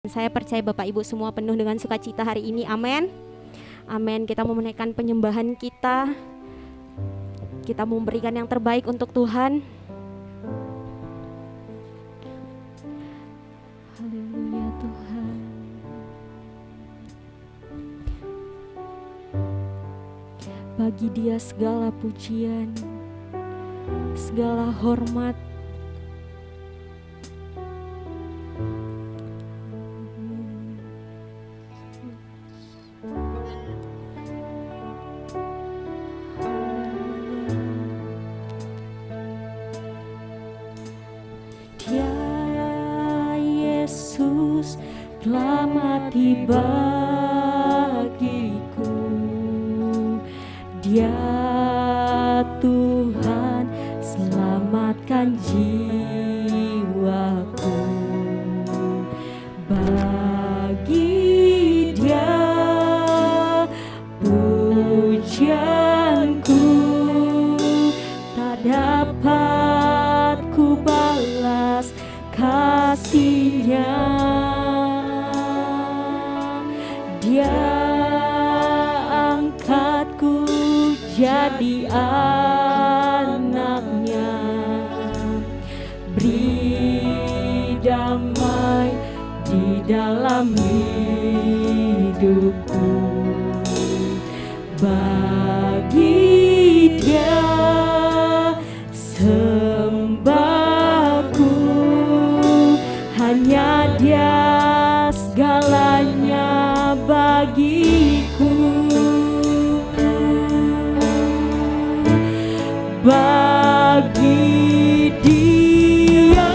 Saya percaya Bapak Ibu semua penuh dengan sukacita hari ini. Amin. Amin. Kita mau menaikkan penyembahan kita. Kita mau memberikan yang terbaik untuk Tuhan. Haleluya Tuhan. Bagi Dia segala pujian, segala hormat. Telah mati bagiku, Dia Tuhan selamatkan jiwaku. Bagi Dia pujianku tak dapat ku balas kasih-Nya. Dia angkatku jadi anak-Nya, beri damai di dalam hidupku. Bagi Dia sembahku, hanya Dia segalanya bagiku. Bagi Dia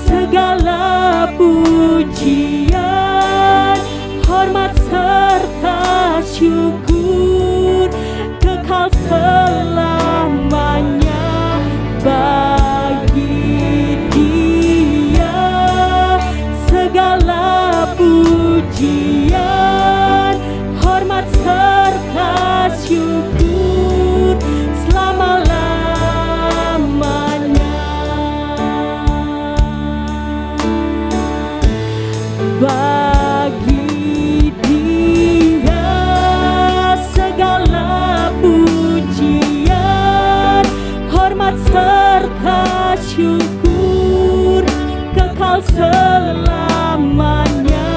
segala pujian, hormat serta syukur kekal selamanya. Bagi Dia segala pujian, hormat serta syukur selama-lamanya. Bagi Dia segala pujian, hormat serta syukur kekal selamanya.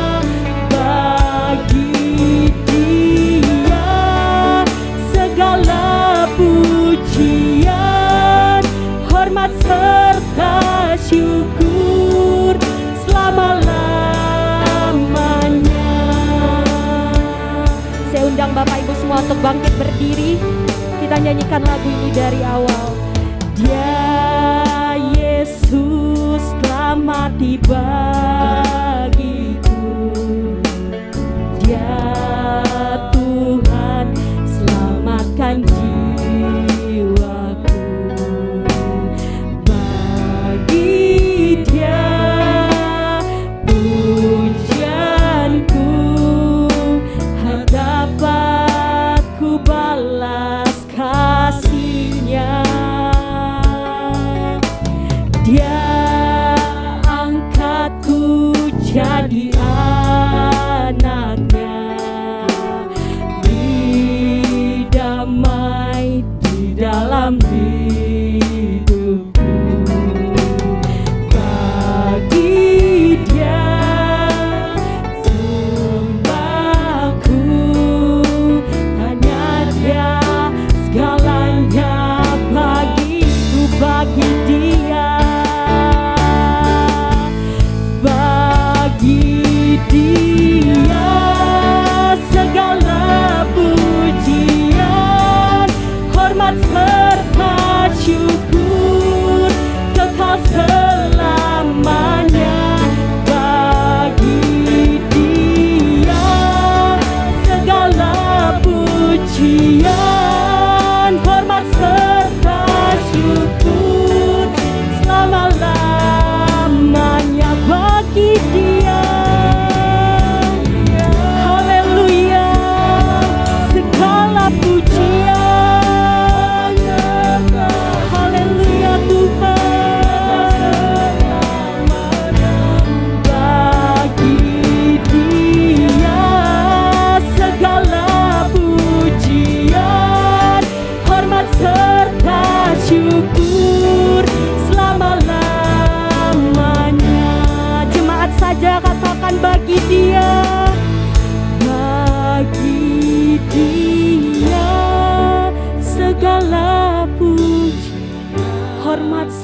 Bagi Dia segala pujian, hormat serta syukur selama-lamanya. Saya undang Bapak Ibu semua untuk bangkit berdiri. Kita nyanyikan lagu ini dari awal. Dia Yesus telah mati bagiku, Dia Tuhan selamatkan jiwaku. Bagi Dia pujianku tak dapat ku balas kasih-Nya. Dia angkatku jadi anak-Nya,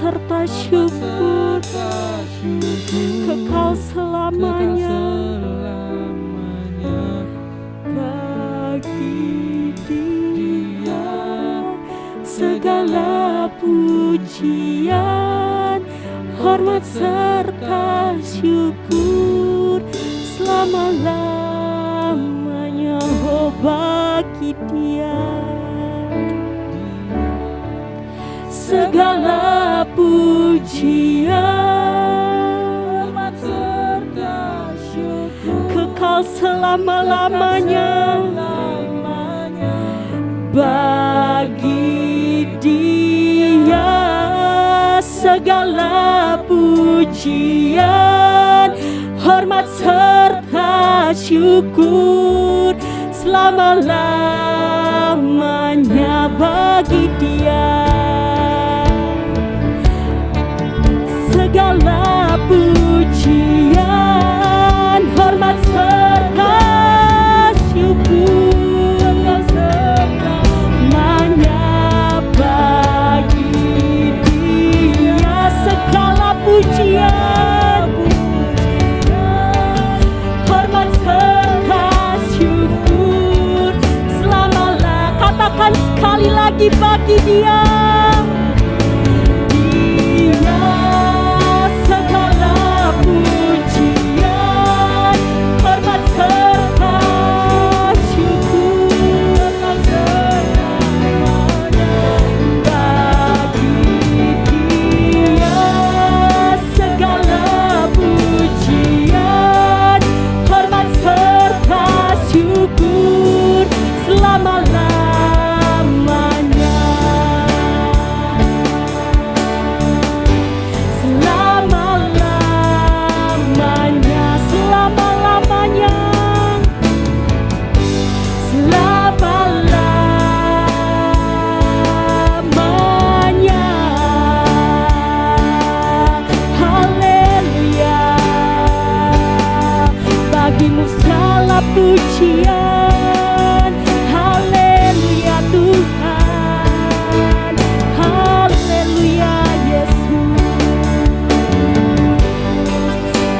serta syukur kekal selamanya bagi Dia. Segala pujian, hormat serta syukur selama-lamanya bagi Dia. Segala pujian, hormat serta syukur kekal selama-lamanya bagi Dia. Segala pujian, hormat serta syukur selama-lamanya bagi Dia. Segala pujian, hormat serta syukur selamanya bagi Dia. Segala pujian, hormat serta syukur selama-lamanya. Katakan sekali lagi, bagi Dia. Pujian, haleluya Tuhan, haleluya Yesus.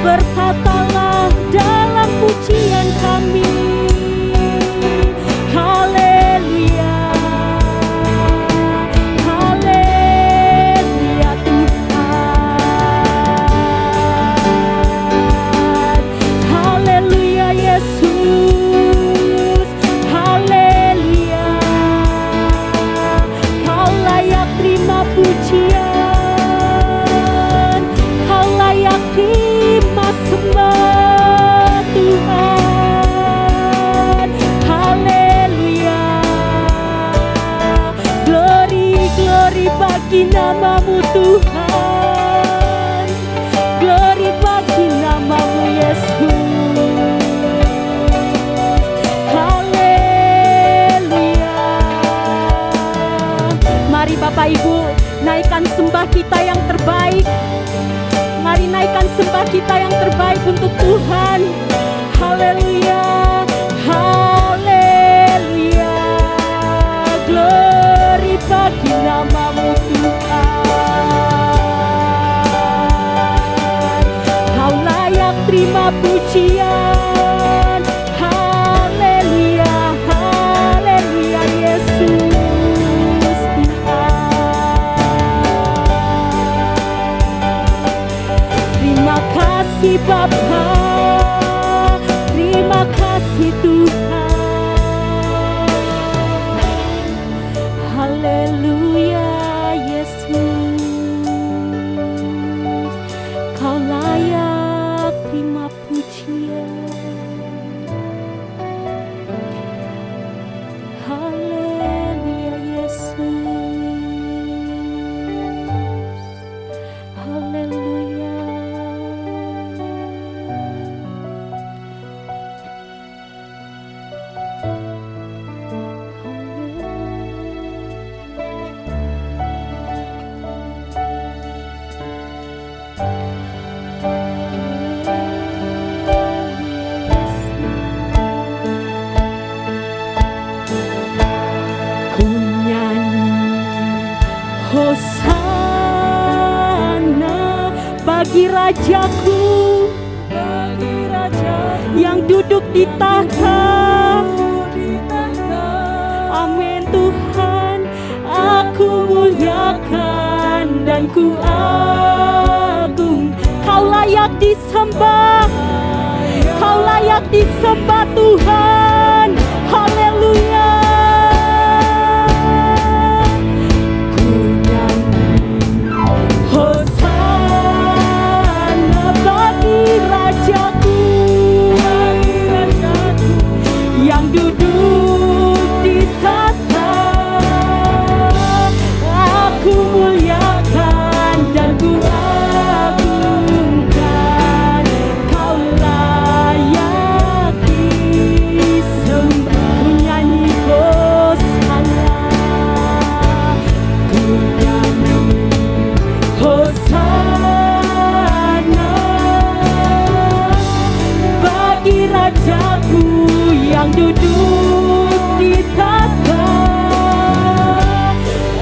Berkatalah dalam pujian kami, haleluya, haleluya Tuhan, haleluya Yesus. Pujian, Kau layak terima sembah Tuhan, haleluya. Glory, glory bagi namamu Tuhan, glory bagi namamu Yesus, haleluya. Mari Bapak Ibu, naikkan sembah kita yang terbaik. Mari naikkan sembah kita yang terbaik untuk Tuhan. Haleluya, haleluya. Glory bagi namamu Tuhan. Kau layak terima pujian. Haleluya, haleluya Yesus. Terima kasih Bapa, bagi Rajaku, yang duduk di tahta. Amin Tuhan, aku muliakan dan ku agung. Kau layak disembah, Kau layak disembah Tuhan. Haleluya. Ku nyanyi Hosana bagi Rajaku, yang duduk di tahta. Aku muliakan dan ku agungkan. Kau layak disembah. Ku nyanyi Hosana, ku nyanyi Hosana bagi Rajaku, yang duduk di tahta.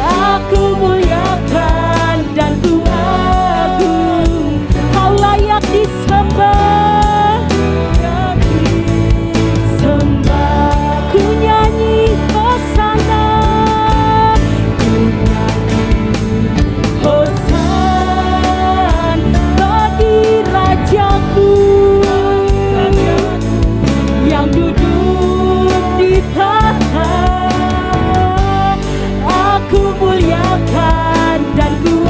Aku muliakan dan ku agung. Kau layak disembah, sembah. Ku nyanyi Hosana, ku nyanyi Hosana bagi Rajaku, yang duduk di tahta. Aku muliakan dan ku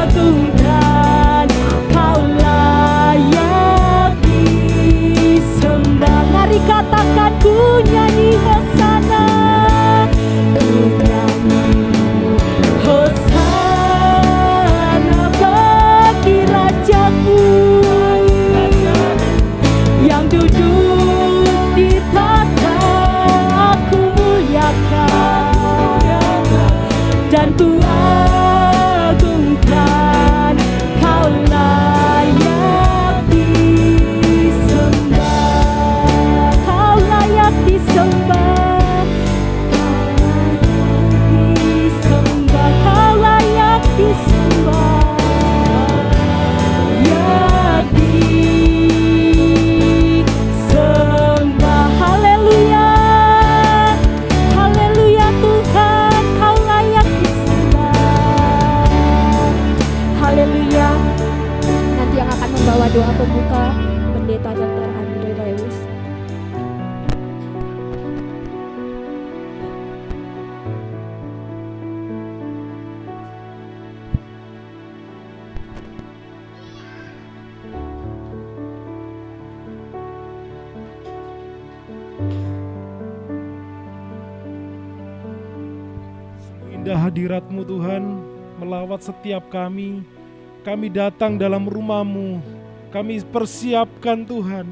agungkan. Kau layak disembah. Mari katakan, ku nyanyi Hosana, ku nyanyi Hosana bagi Rajaku, yang duduk di tahta. Aku muliakan dan ku agungkan. Kau layak disembah, Kau layak disembah, Kau layak disembah, ya disembah. Haleluya, haleluya Tuhan, Kau layak disembah. Haleluya. Nanti yang akan membawa doa pembuka Pendeta Dr. Andre Lewis. Indah hadirat-Mu Tuhan melawat setiap kami. Kami datang dalam rumah-Mu. Kami persiapkan Tuhan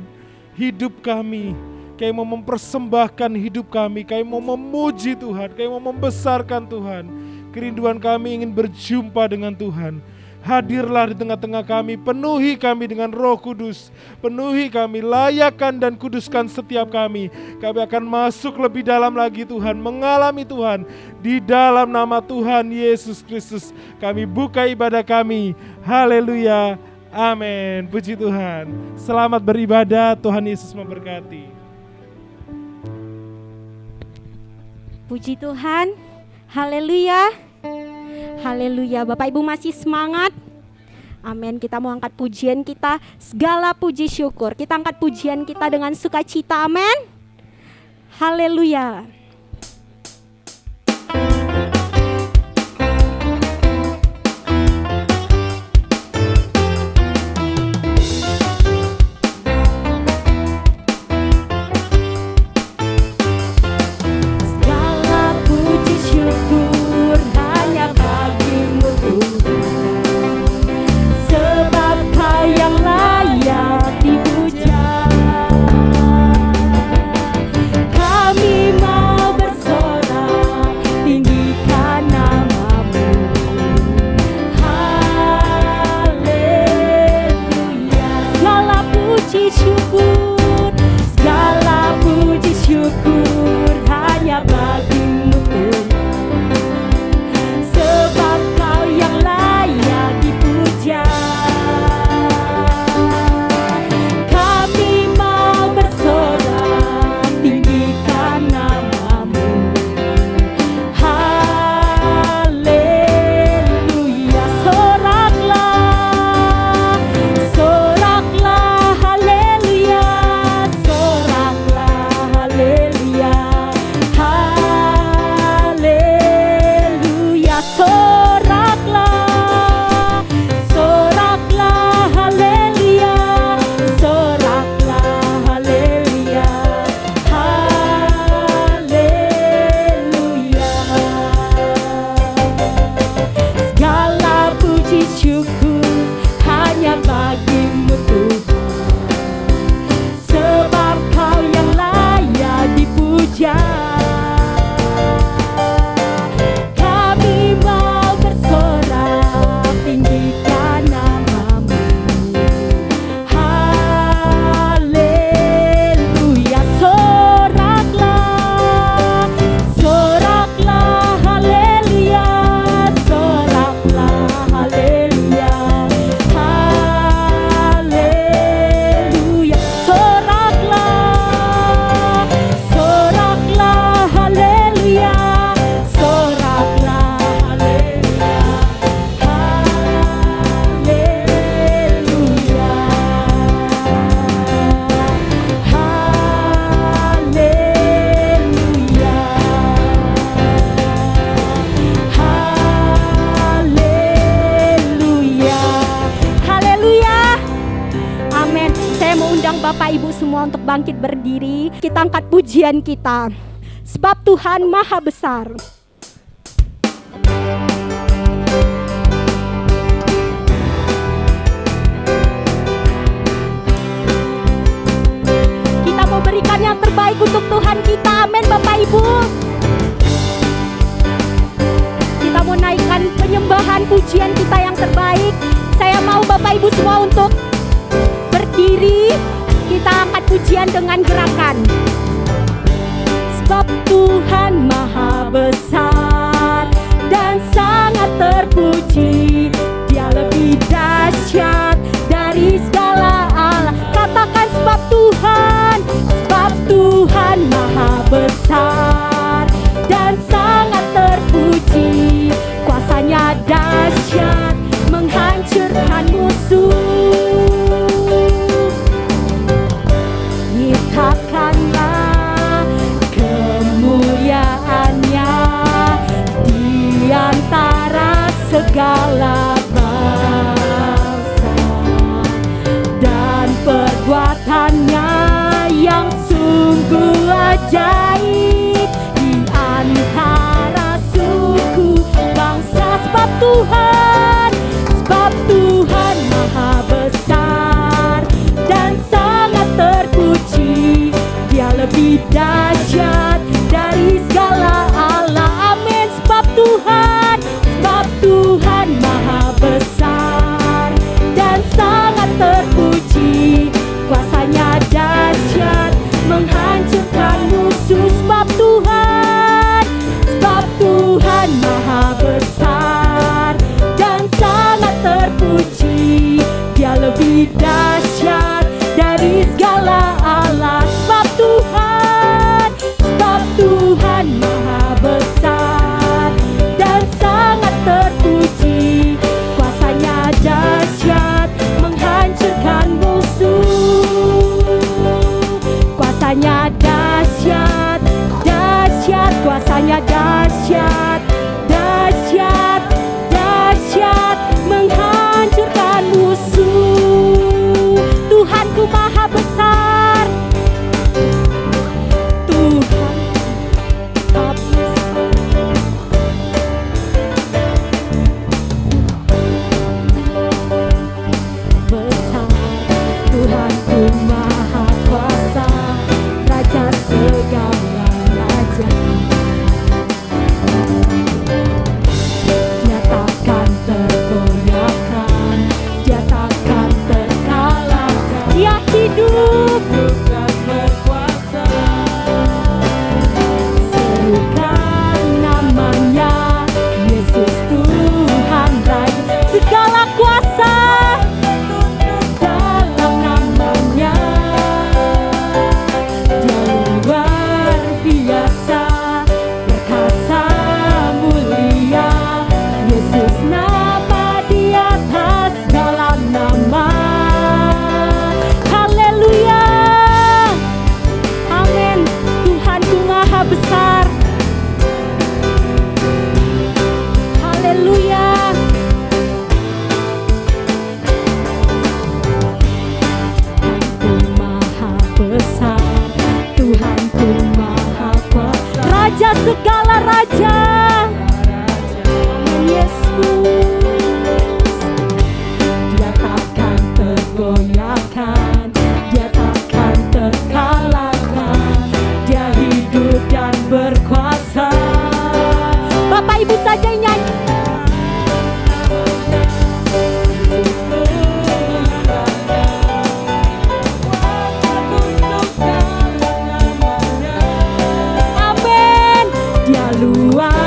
hidup kami. Kami mau mempersembahkan hidup kami. Kami mau memuji Tuhan. Kami mau membesarkan Tuhan. Kerinduan kami ingin berjumpa dengan Tuhan. Hadirlah di tengah-tengah kami, penuhi kami dengan Roh Kudus, penuhi kami, layakkan dan kuduskan setiap kami. Kami akan masuk lebih dalam lagi Tuhan, mengalami Tuhan, di dalam nama Tuhan Yesus Kristus. Kami buka ibadah kami, haleluya, amin, puji Tuhan. Selamat beribadah, Tuhan Yesus memberkati. Puji Tuhan, haleluya. Haleluya, Bapak Ibu masih semangat? Amin, kita mau angkat pujian kita, segala puji syukur. Kita angkat pujian kita dengan sukacita, amin. Haleluya. Segala puji syukur hanya bagimu Tuhan, sebab Kau yang layak dipuja. Kami mau semua untuk bangkit berdiri. Kita angkat pujian kita. Sebab Tuhan Maha Besar. Kita mau berikan yang terbaik untuk Tuhan kita. Amin Bapak Ibu. Kita mau naikkan penyembahan pujian kita yang terbaik. Saya mau Bapak Ibu semua untuk berdiri. Kita angkat pujian dengan gerakan. Sebab Tuhan Maha Besar dan sangat terpuji. Dia lebih dahsyat dari segala Allah. Katakan sebab Tuhan Maha Besar dan sangat terpuji. Kuasanya dahsyat menghancurkan musuh. Nyatakanlah kemuliaannya di antara segala bangsa, dan perbuatannya yang sungguh ajaib di antara suku bangsa. Sebab Tuhan Maha Besar dan sangat terpuji. Dia lebih dahsyat dari segala Allah. Amin. Sebab Tuhan Maha Besar dan sangat terpuji. Kuasanya dahsyat menghancurkan musuh. Sebab Tuhan Maha Besar dan sangat terpuji. Dia lebih dahsyat dari segala Allah. Sebab Tuhan Maha Besar dan sangat terpuji. Kuasanya dahsyat menghancurkan musuh. Kuasanya dahsyat, dahsyat. Kuasanya dahsyat, dahsyat, dahsyat menghancurkan musuh. Tuhanku Maha Besar. Tuhan Maha Besar. Besar, Tuhanku Maha Kuasa, Raja segala raja. Dia takkan tergoyahkan, dia takkan terkalahkan. Dia hidup dan berkuasa. Serukan namanya, Yesus Tuhan Raja. Segala kuasa dalam namanya. Dia luar biasa, perkasa mulia. Yesus nama di atas segala nama. Haleluya. Amin. Tuhanku Maha Besar. Haleluya. Tuhanku Maha Besar, Tuhanku Maha Kuasa, Raja segala raja. Yesus, dia takkan tergoyahkan, dia takkan terkalahkan. Dia hidup dan berkuasa. Bapak Ibu saja yang nyanyi. Amin. Dia luar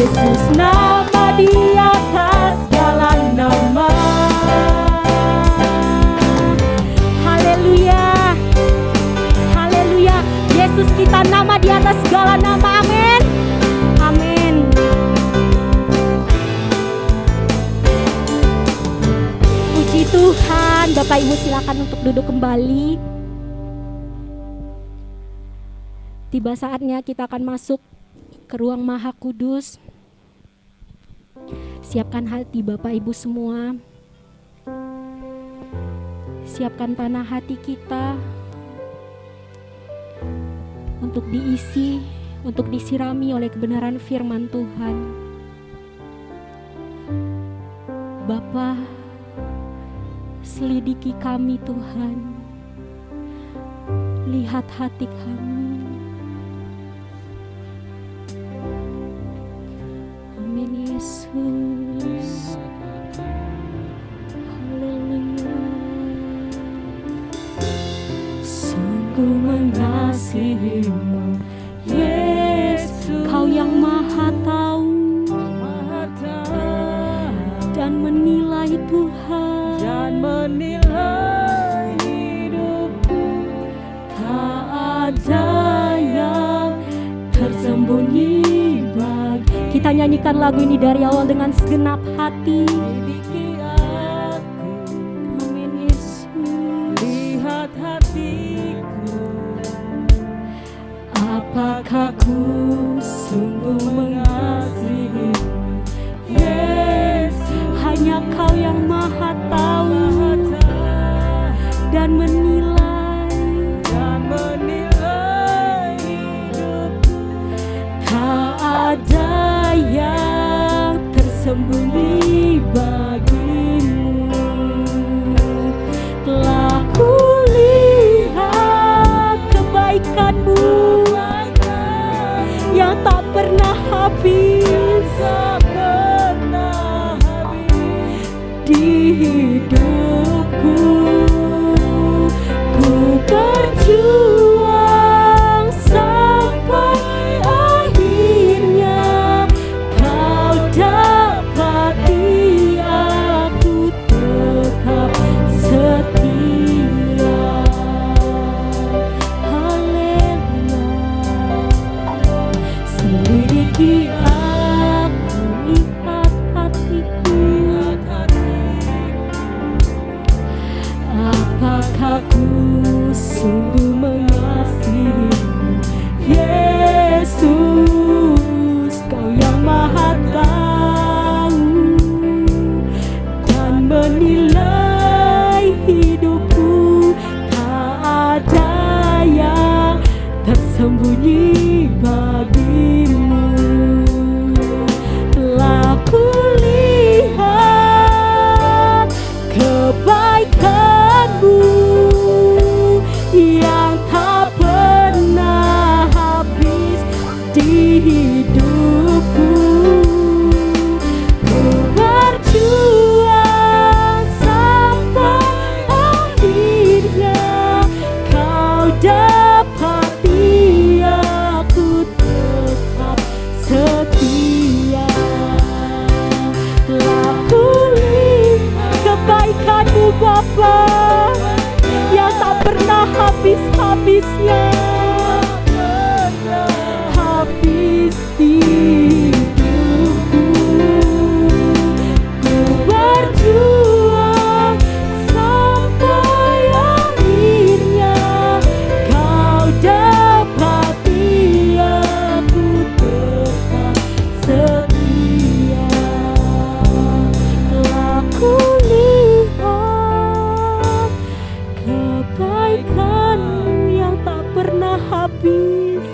Yesus nama di atas segala nama. Haleluya, haleluya. Yesus kita nama di atas segala nama, amin, amin. Puji Tuhan. Bapak Ibu silakan untuk duduk kembali. Tiba saatnya kita akan masuk ke ruang Maha Kudus. Siapkan hati Bapak Ibu semua. Siapkan tanah hati kita untuk diisi, untuk disirami oleh kebenaran firman Tuhan. Bapa, selidiki kami Tuhan. Lihat hati kami. Amin Yesus. Haleluya. Sungguh mengasihimu Yesus, Kau yang maha tahu dan menilai Tuhan, dan menilai hidupku. Tak ada yang tersembunyi bagi. Kita nyanyikan lagu ini dari awal dengan segenap hati. Amin Yesus. Lihat hatiku, apakah ku sungguh mengasihimu Yesus. Hanya Kau yang maha tahu dan menilai hidupku. Tak ada yang tersembunyi bagimu. Telah kulihat kebaikan-Mu yang tak pernah habis di hidupku. Ku berjuang sampai akhirnya Kau dapati aku tetap setia. Haleluya. Selidiki aku, lihat hatiku. Apakah ku sungguh mengasihimu Yesus. Kau yang maha tahu dan menilai hidupku. Tak ada yang tersembunyi bagimu. Telah kulihat kebaikan-Mu yang tak pernah habis di hidupku. Ku berjuang sampai akhirnya Kau dapati aku tetap setia. Telah kulihat kebaikan-Mu Bapa yang tak pernah habis-habisnya, habis di hidupku. Ku berjuang sampai akhirnya Kau dapati aku tetap setia. Telah kulihat kebaikan yang tak pernah habis,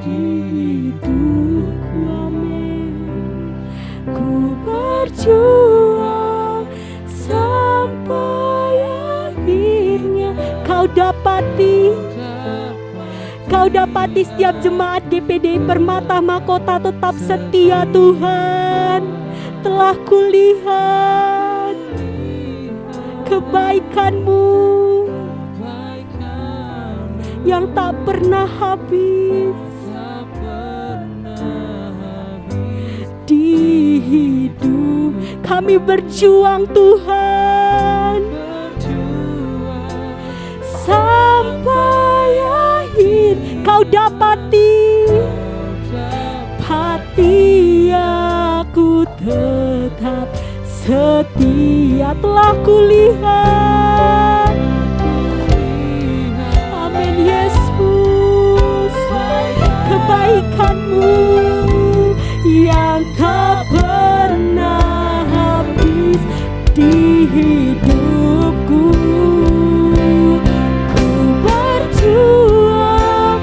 di hidupku. Amin. Ku berjuang sampai akhirnya Kau dapati. Kau dapati setiap jemaat GPD Permata Mahkota tetap setia Tuhan. Telah kulihat kebaikan-Mu yang tak pernah habis kami berjuang Tuhan, sampai akhir Kau dapati hati aku tetap setia. Telah kulihat, amin Yesus, kebaikan-Mu yang tak pernah habis di hidupku. Ku berjuang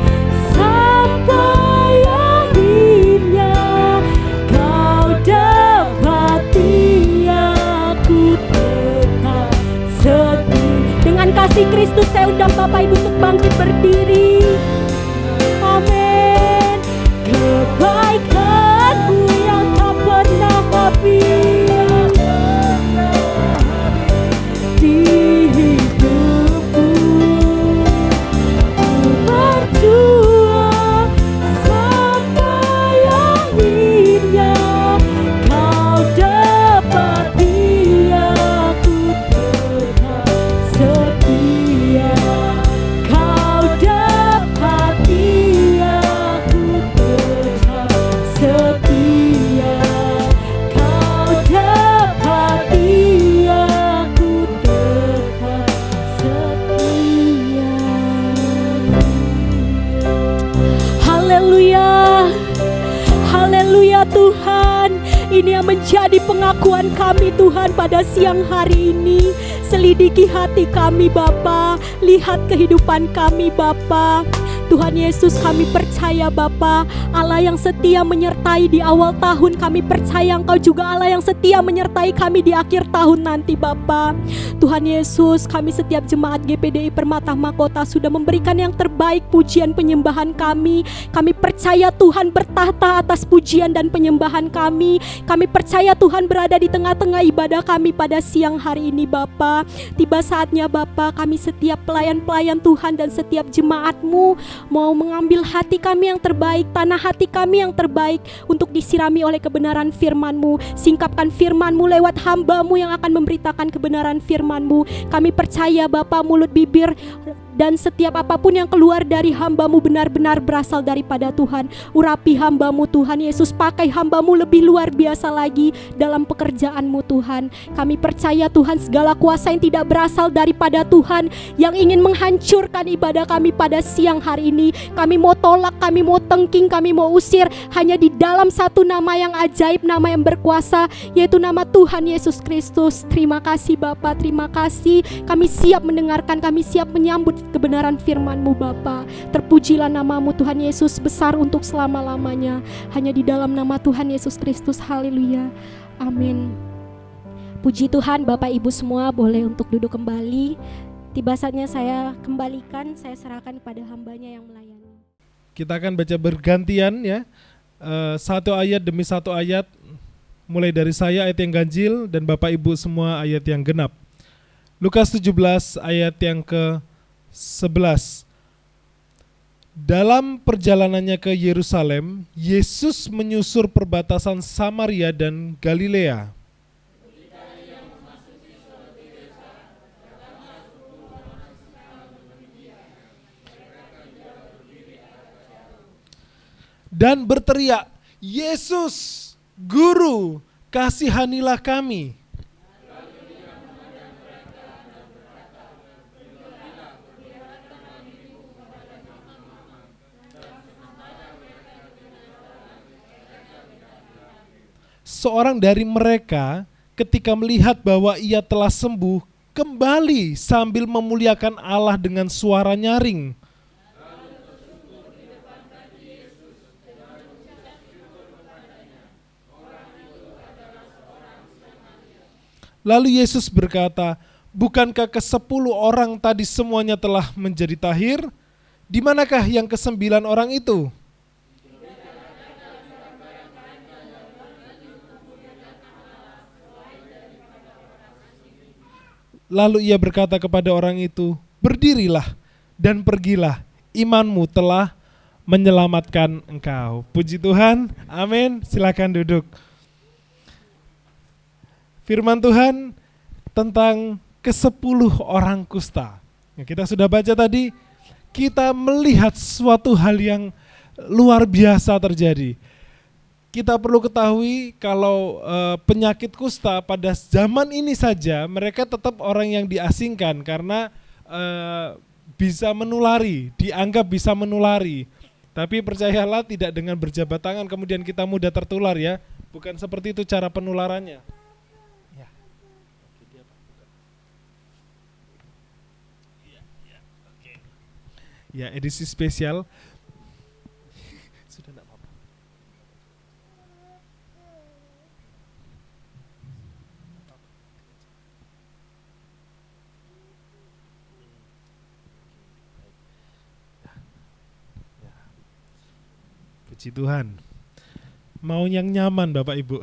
sampai akhirnya Kau dapati aku tetap setia. Dengan kasih Kristus saya undang Bapak Ibu untuk bangkit berdiri. Amin. Kebaikan-Mu yang tak pernah habis di hidupku. Ku berjuang sampai akhirnya Kau dapati aku tetap setia. Kau dapati aku tetap setia. Kau dapati aku tetap setia. Haleluya. Haleluya Tuhan. Ini yang menjadi pengakuan kami Tuhan pada siang hari ini. Selidiki hati kami Bapa, lihat kehidupan kami Bapa. Tuhan Yesus, kami percaya Bapa, Allah yang setia menyertai di awal tahun. Kami percaya Engkau juga Allah yang setia menyertai kami di akhir tahun nanti Bapa. Tuhan Yesus, kami setiap jemaat GPDI Permata Mahkota sudah memberikan yang terbaik pujian penyembahan kami. Kami percaya Tuhan bertahta atas pujian dan penyembahan kami. Kami percaya Tuhan berada di tengah-tengah ibadah kami pada siang hari ini Bapa. Tiba saatnya Bapa, kami setiap pelayan-pelayan Tuhan dan setiap jemaat-Mu mau mengambil hati kami yang terbaik, tanah hati kami yang terbaik untuk disirami oleh kebenaran firman-Mu. Singkapkan firman-Mu lewat hamba-Mu yang akan memberitakan kebenaran firman-Mu. Kami percaya Bapa, mulut, bibir dan setiap apapun yang keluar dari hamba-Mu benar-benar berasal daripada Tuhan. Urapi hamba-Mu Tuhan Yesus, pakai hamba-Mu lebih luar biasa lagi dalam pekerjaan-Mu Tuhan. Kami percaya Tuhan, segala kuasa yang tidak berasal daripada Tuhan yang ingin menghancurkan ibadah kami pada siang hari ini, kami mau tolak, kami mau tengking, kami mau usir hanya di dalam satu nama yang ajaib, nama yang berkuasa, yaitu nama Tuhan Yesus Kristus. Terima kasih Bapa, terima kasih. Kami siap mendengarkan, kami siap menyambut kebenaran firman-Mu Bapa. Terpujilah nama-Mu Tuhan Yesus, besar untuk selama-lamanya. Hanya di dalam nama Tuhan Yesus Kristus. Haleluya. Amin. Puji Tuhan. Bapak Ibu semua boleh untuk duduk kembali. Tiba saatnya saya kembalikan, saya serahkan kepada hambanya yang melayani. Kita akan baca bergantian ya, satu ayat demi satu ayat, mulai dari saya ayat yang ganjil dan Bapak Ibu semua ayat yang genap. Lukas 17 ayat yang ke-11. Dalam perjalanannya ke Yerusalem, Yesus menyusur perbatasan Samaria dan Galilea. Dan berteriak, Yesus, Guru, kasihanilah kami. Seorang dari mereka ketika melihat bahwa ia telah sembuh, kembali sambil memuliakan Allah dengan suara nyaring. Lalu Yesus berkata, bukankah ke-10 orang tadi semuanya telah menjadi tahir? Di manakah yang ke-9 orang itu? Lalu ia berkata kepada orang itu, berdirilah dan pergilah, imanmu telah menyelamatkan engkau. Puji Tuhan, amin. Silakan duduk. firman Tuhan tentang ke-10 orang kusta. Yang kita sudah baca tadi, kita melihat suatu hal yang luar biasa terjadi. Kita perlu ketahui kalau penyakit kusta pada zaman ini saja mereka tetap orang yang diasingkan karena bisa menulari, dianggap bisa menulari. Tapi percayalah tidak dengan berjabat tangan kemudian kita mudah tertular ya. Bukan seperti itu cara penularannya. Ya, edisi spesial. Sudah enggak apa-apa. Puji Tuhan. Mau yang nyaman Bapak Ibu.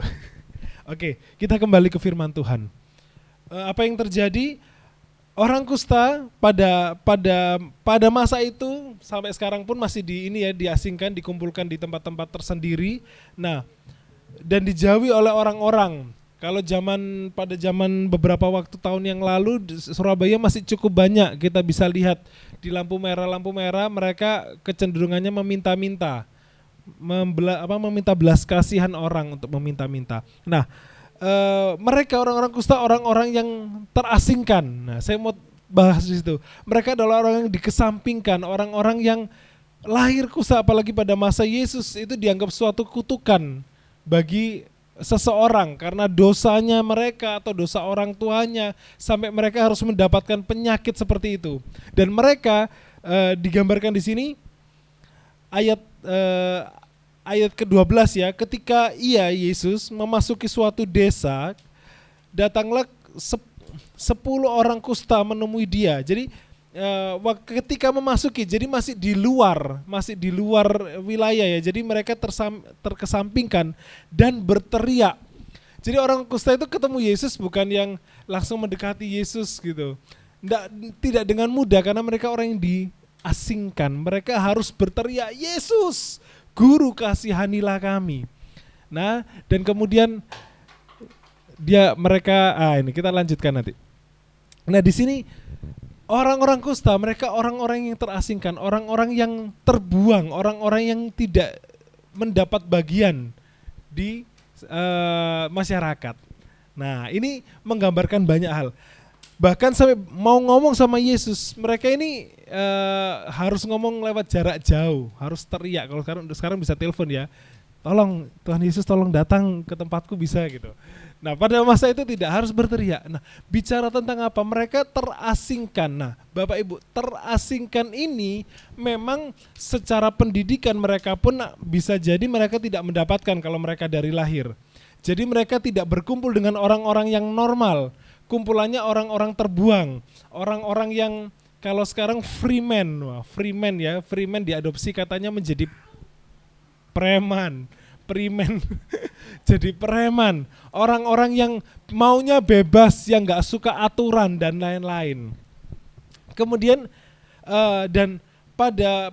Oke, kita kembali ke firman Tuhan. Apa yang terjadi? Orang kusta pada masa itu sampai sekarang pun masih diasingkan, dikumpulkan di tempat-tempat tersendiri. Nah, dan dijauhi oleh orang-orang. Kalau pada zaman beberapa waktu tahun yang lalu Surabaya masih cukup banyak kita bisa lihat di lampu merah mereka kecenderungannya meminta-minta. Meminta belas kasihan orang untuk meminta-minta. Nah, mereka orang-orang kusta orang-orang yang terasingkan. Nah, saya mau bahas di situ. Mereka adalah orang yang dikesampingkan, orang-orang yang lahir kusta apalagi pada masa Yesus itu dianggap suatu kutukan bagi seseorang karena dosanya mereka atau dosa orang tuanya sampai mereka harus mendapatkan penyakit seperti itu. Dan mereka digambarkan di sini ayat ke-12 ya, ketika Yesus memasuki suatu desa, datanglah 10 orang kusta menemui dia. Jadi ketika memasuki, jadi masih di luar wilayah ya. Jadi mereka terkesampingkan dan berteriak. Jadi orang kusta itu ketemu Yesus bukan yang langsung mendekati Yesus gitu. Tidak dengan mudah karena mereka orang yang diasingkan. Mereka harus berteriak, Yesus, Guru kasihanilah kami. Nah, dan kemudian ini kita lanjutkan nanti. Nah, di sini orang-orang kusta, mereka orang-orang yang terasingkan, orang-orang yang terbuang, orang-orang yang tidak mendapat bagian di masyarakat. Nah, ini menggambarkan banyak hal. Bahkan sampai mau ngomong sama Yesus, mereka ini harus ngomong lewat jarak jauh, harus teriak. Kalau sekarang bisa telepon ya, tolong Tuhan Yesus tolong datang ke tempatku bisa gitu. Nah, pada masa itu tidak harus berteriak. Nah, bicara tentang apa? Mereka terasingkan. Nah, Bapak Ibu, terasingkan ini memang secara pendidikan mereka pun bisa jadi mereka tidak mendapatkan kalau mereka dari lahir. Jadi mereka tidak berkumpul dengan orang-orang yang normal. Kumpulannya orang-orang terbuang, orang-orang yang kalau sekarang freeman diadopsi katanya menjadi preman, jadi preman, orang-orang yang maunya bebas, yang nggak suka aturan dan lain-lain. Kemudian dan pada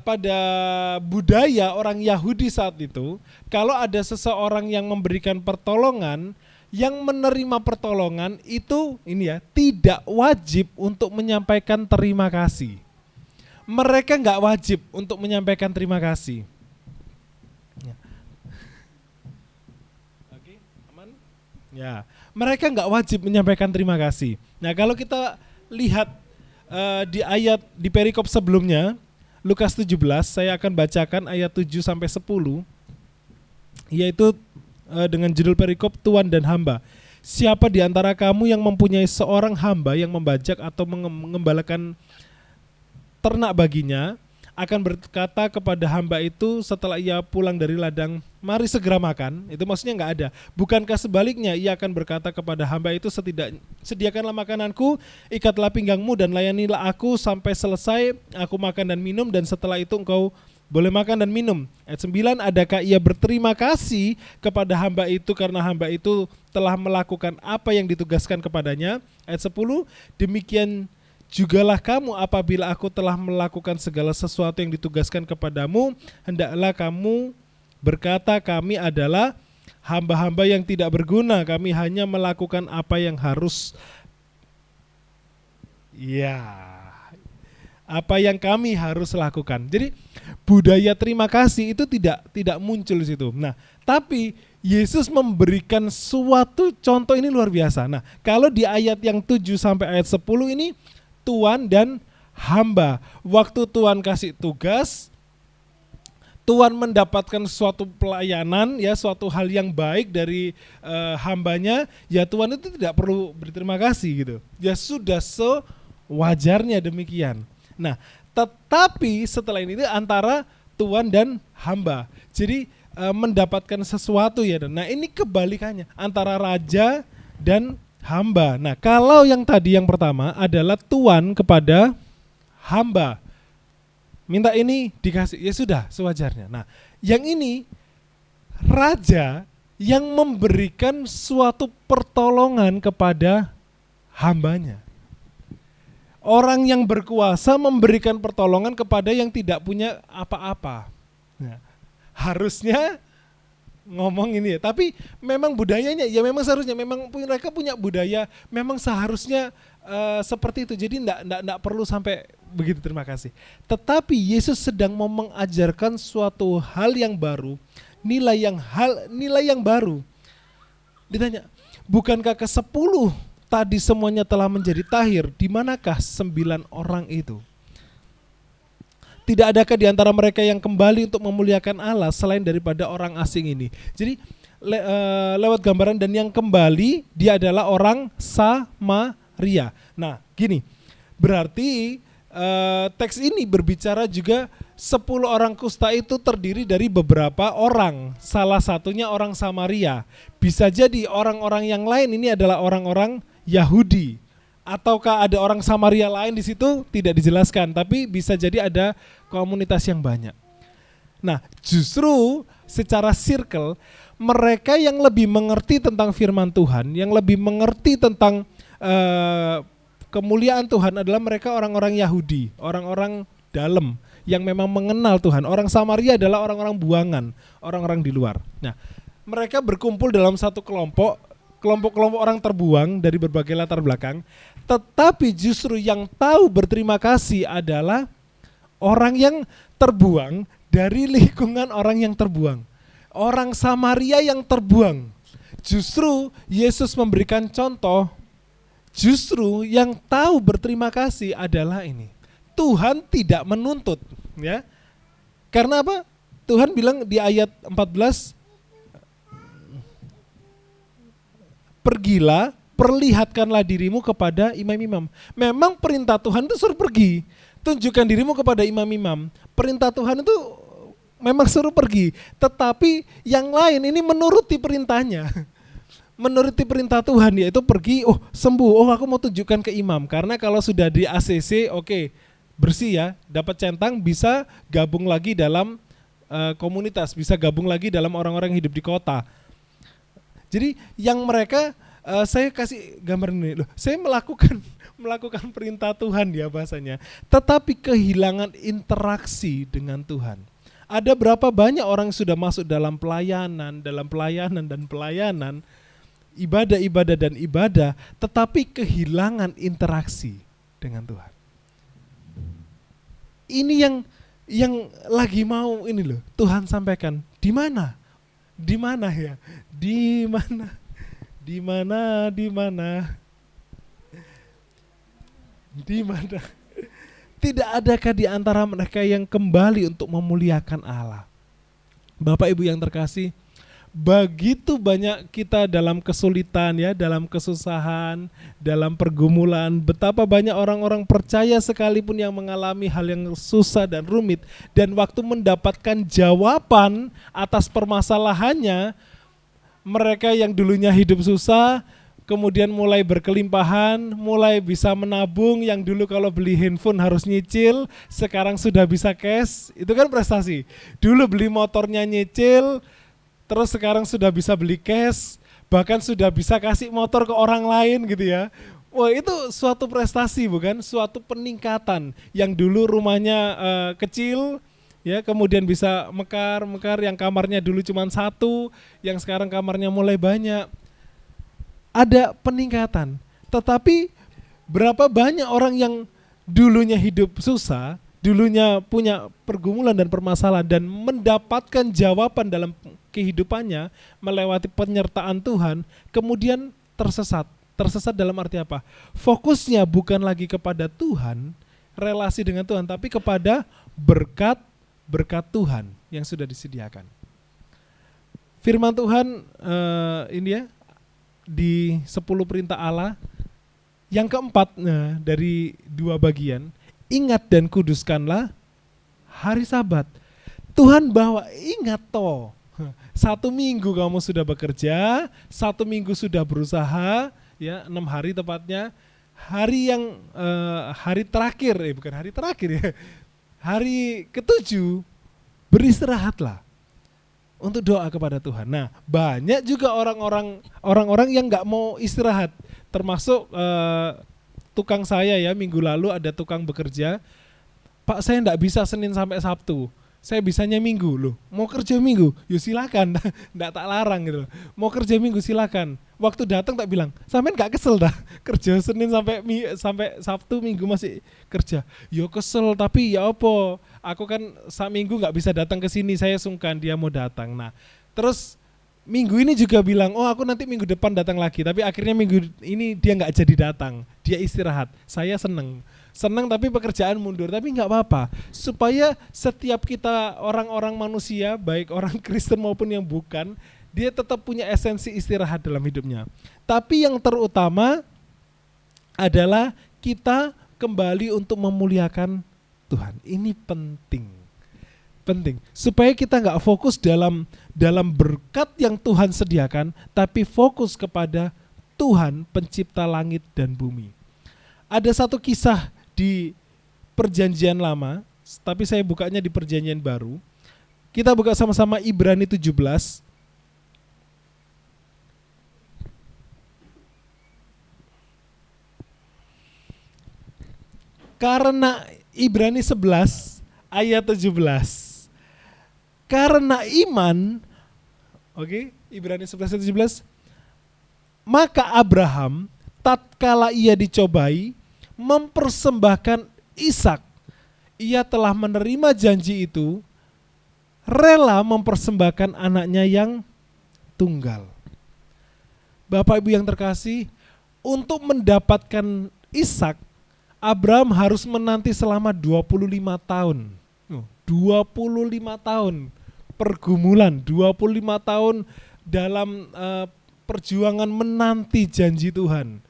budaya orang Yahudi saat itu, kalau ada seseorang yang memberikan pertolongan, yang menerima pertolongan itu tidak wajib untuk menyampaikan terima kasih. Mereka nggak wajib untuk menyampaikan terima kasih. Oke, aman? Ya, mereka nggak wajib menyampaikan terima kasih. Nah, kalau kita lihat di perikop sebelumnya, Lukas 17, saya akan bacakan ayat 7 sampai 10, yaitu dengan judul perikop Tuan dan Hamba. Siapa di antara kamu yang mempunyai seorang hamba yang membajak atau mengembalakan ternak baginya, akan berkata kepada hamba itu setelah ia pulang dari ladang, mari segera makan. Itu maksudnya nggak ada. Bukankah sebaliknya ia akan berkata kepada hamba itu, sediakanlah makananku, ikatlah pinggangmu dan layanilah aku sampai selesai aku makan dan minum, dan setelah itu engkau boleh makan dan minum. Ayat 9, adakah ia berterima kasih kepada hamba itu karena hamba itu telah melakukan apa yang ditugaskan kepadanya. Ayat 10, demikian jugalah kamu apabila aku telah melakukan segala sesuatu yang ditugaskan kepadamu, hendaklah kamu berkata kami adalah hamba-hamba yang tidak berguna, kami hanya melakukan apa yang harus, ya, apa yang kami harus lakukan. Jadi budaya terima kasih itu tidak muncul di situ. Nah, tapi Yesus memberikan suatu contoh ini luar biasa. Nah, kalau di ayat yang 7 sampai ayat 10 ini tuan dan hamba. Waktu Tuhan kasih tugas, Tuhan mendapatkan suatu pelayanan, ya, suatu hal yang baik dari hambanya, ya Tuhan itu tidak perlu berterima kasih gitu. Ya sudah sewajarnya demikian. Nah, tetapi setelah ini antara Tuhan dan hamba. Jadi mendapatkan sesuatu, ya. Nah, ini kebalikannya antara raja dan hamba. Nah, kalau yang tadi yang pertama adalah Tuhan kepada hamba. Minta ini dikasih, ya sudah sewajarnya. Nah, yang ini raja yang memberikan suatu pertolongan kepada hambanya. Orang yang berkuasa memberikan pertolongan kepada yang tidak punya apa-apa. Nah, harusnya ngomong ini ya, tapi memang budayanya, ya memang seharusnya, memang mereka punya budaya, memang seharusnya seperti itu. Jadi enggak perlu sampai begitu terima kasih. Tetapi Yesus sedang mau mengajarkan suatu hal yang baru, nilai yang baru. Ditanya, bukankah ke-10 tadi semuanya telah menjadi tahir? Di manakah 9 orang itu? Tidak adakah di antara mereka yang kembali untuk memuliakan Allah selain daripada orang asing ini? Jadi lewat gambaran, dan yang kembali dia adalah orang Samaria. Nah, gini, berarti teks ini berbicara juga 10 orang kusta itu terdiri dari beberapa orang, salah satunya orang Samaria. Bisa jadi orang-orang yang lain ini adalah orang-orang Yahudi. Ataukah ada orang Samaria lain di situ? Tidak dijelaskan, tapi bisa jadi ada komunitas yang banyak. Nah, justru secara circle, mereka yang lebih mengerti tentang firman Tuhan, yang lebih mengerti tentang kemuliaan Tuhan adalah mereka orang-orang Yahudi, orang-orang dalam yang memang mengenal Tuhan. Orang Samaria adalah orang-orang buangan, orang-orang di luar. Nah, mereka berkumpul dalam satu kelompok-kelompok orang terbuang dari berbagai latar belakang, tetapi justru yang tahu berterima kasih adalah orang yang terbuang dari lingkungan orang yang terbuang. Orang Samaria yang terbuang. Justru Yesus memberikan contoh, justru yang tahu berterima kasih adalah ini. Tuhan tidak menuntut, ya. Karena apa? Tuhan bilang di ayat 14, pergilah, perlihatkanlah dirimu kepada imam-imam. Memang perintah Tuhan itu suruh pergi. Tunjukkan dirimu kepada imam-imam. Perintah Tuhan itu memang suruh pergi. Tetapi yang lain ini menuruti perintahnya. Menuruti perintah Tuhan, yaitu pergi, sembuh, aku mau tunjukkan ke imam. Karena kalau sudah di ACC, oke, bersih ya, dapat centang, bisa gabung lagi dalam komunitas, bisa gabung lagi dalam orang-orang yang hidup di kota. Jadi yang mereka, saya kasih gambar ini loh, saya melakukan perintah Tuhan ya bahasanya, tetapi kehilangan interaksi dengan Tuhan. Ada berapa banyak orang yang sudah masuk dalam pelayanan, ibadah, tetapi kehilangan interaksi dengan Tuhan. Ini yang lagi mau ini loh, Tuhan sampaikan, di mana? Di mana ya? Di mana? Di mana? Di mana? Di mana? Tidak adakah di antara mereka yang kembali untuk memuliakan Allah? Bapak Ibu yang terkasih, begitu banyak kita dalam kesulitan ya, dalam kesusahan, dalam pergumulan, betapa banyak orang-orang percaya sekalipun yang mengalami hal yang susah dan rumit, dan waktu mendapatkan jawaban atas permasalahannya, mereka yang dulunya hidup susah kemudian mulai berkelimpahan, mulai bisa menabung. Yang dulu kalau beli handphone harus nyicil, sekarang sudah bisa cash. Itu kan prestasi. Dulu beli motornya nyicil, terus sekarang sudah bisa beli cash, bahkan sudah bisa kasih motor ke orang lain gitu ya. Wah, itu suatu prestasi bukan? Suatu peningkatan. Yang dulu rumahnya kecil, ya, kemudian bisa mekar, yang kamarnya dulu cuma satu, yang sekarang kamarnya mulai banyak. Ada peningkatan. Tetapi berapa banyak orang yang dulunya hidup susah, dulunya punya pergumulan dan permasalahan dan mendapatkan jawaban dalam kehidupannya melewati penyertaan Tuhan, kemudian tersesat. Tersesat dalam arti apa? Fokusnya bukan lagi kepada Tuhan, relasi dengan Tuhan, tapi kepada berkat Tuhan yang sudah disediakan. Firman Tuhan ini ya, di 10 perintah Allah yang keempat dari 2 bagian, ingat dan kuduskanlah hari Sabat. Tuhan bawa ingat toh, 1 minggu kamu sudah bekerja, 1 minggu sudah berusaha, ya 6 hari tepatnya. Hari yang hari terakhir, bukan hari terakhir ya, hari ke-7 beristirahatlah untuk doa kepada Tuhan. Nah, banyak juga orang-orang yang nggak mau istirahat, termasuk tukang saya ya, minggu lalu ada tukang bekerja, Pak saya nggak bisa Senin sampai Sabtu, saya bisanya Minggu. Loh, mau kerja Minggu? Yuk silakan, nggak tak larang gitu. Mau kerja Minggu silakan. Waktu datang tak bilang, sampean nggak kesel dah kerja Senin sampai Sabtu, Minggu masih kerja. Yo kesel, tapi ya apa? Aku kan Minggu nggak bisa datang ke sini, saya sungkan dia mau datang. Nah, terus Minggu ini juga bilang, oh aku nanti minggu depan datang lagi. Tapi akhirnya minggu ini dia nggak jadi datang, dia istirahat. Saya seneng tapi pekerjaan mundur, tapi nggak apa-apa. Supaya setiap kita orang-orang manusia, baik orang Kristen maupun yang bukan, dia tetap punya esensi istirahat dalam hidupnya. Tapi yang terutama adalah kita kembali untuk memuliakan Tuhan. Ini penting supaya kita nggak fokus dalam berkat yang Tuhan sediakan, tapi fokus kepada Tuhan pencipta langit dan bumi. Ada satu kisah di Perjanjian Lama, tapi saya bukanya di Perjanjian Baru. Kita buka sama-sama Ibrani 17. Karena Ibrani 11 ayat 17. Karena iman, oke, Ibrani 11 ayat 17, maka Abraham tatkala ia dicobai mempersembahkan Ishak, ia telah menerima janji itu, rela mempersembahkan anaknya yang tunggal. Bapak Ibu yang terkasih, untuk mendapatkan Ishak, Abraham harus menanti selama 25 tahun. 25 tahun pergumulan, 25 tahun dalam perjuangan menanti janji Tuhan.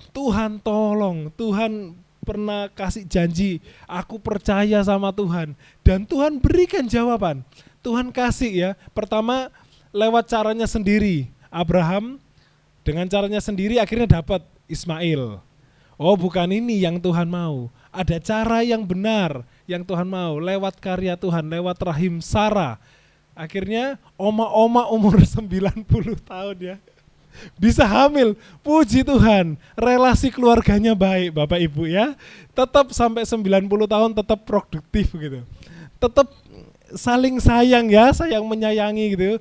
Tuhan tolong, Tuhan pernah kasih janji, aku percaya sama Tuhan. Dan Tuhan berikan jawaban. Tuhan kasih ya, pertama lewat caranya sendiri. Abraham dengan caranya sendiri akhirnya dapat Ismail. Oh bukan ini yang Tuhan mau, ada cara yang benar yang Tuhan mau, lewat karya Tuhan, lewat rahim Sarah. Akhirnya oma-oma umur 90 tahun ya, bisa hamil. Puji Tuhan, relasi keluarganya baik Bapak Ibu ya. Tetap sampai 90 tahun tetap produktif gitu. Tetap saling sayang ya, sayang menyayangi gitu.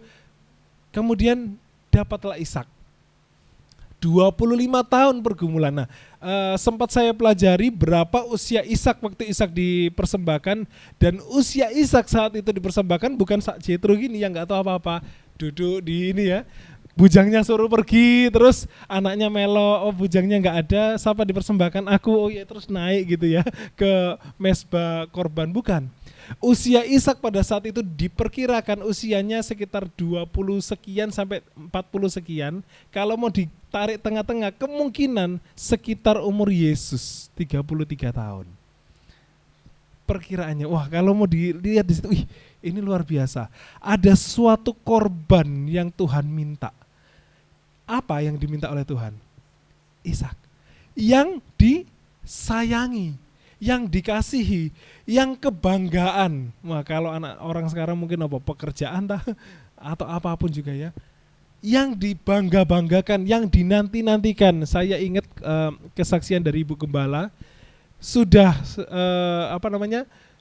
Kemudian dapatlah Ishak. 25 tahun pergumulan. Nah, sempat saya pelajari berapa usia Ishak waktu Ishak dipersembahkan, dan usia Ishak saat itu dipersembahkan bukan sak Jethro gini yang nggak tahu apa-apa, duduk di ini ya, bujangnya suruh pergi, terus anaknya melo, oh bujangnya nggak ada, siapa dipersembahkan aku, oh ya terus naik gitu ya ke mezbah korban. Bukan. Usia Ishak pada saat itu diperkirakan usianya sekitar 20 sekian sampai 40 sekian. Kalau mau ditarik tengah-tengah, kemungkinan sekitar umur Yesus 33 tahun. Perkiraannya, wah kalau mau dilihat di situ, ini luar biasa. Ada suatu korban yang Tuhan minta. Apa yang diminta oleh Tuhan? Ishak. Yang disayangi, yang dikasihi, yang kebanggaan. Wah kalau anak orang sekarang mungkin apa, pekerjaan atau apapun juga ya, yang dibangga-banggakan, yang dinanti-nantikan. Saya ingat kesaksian dari Ibu Gembala, sudah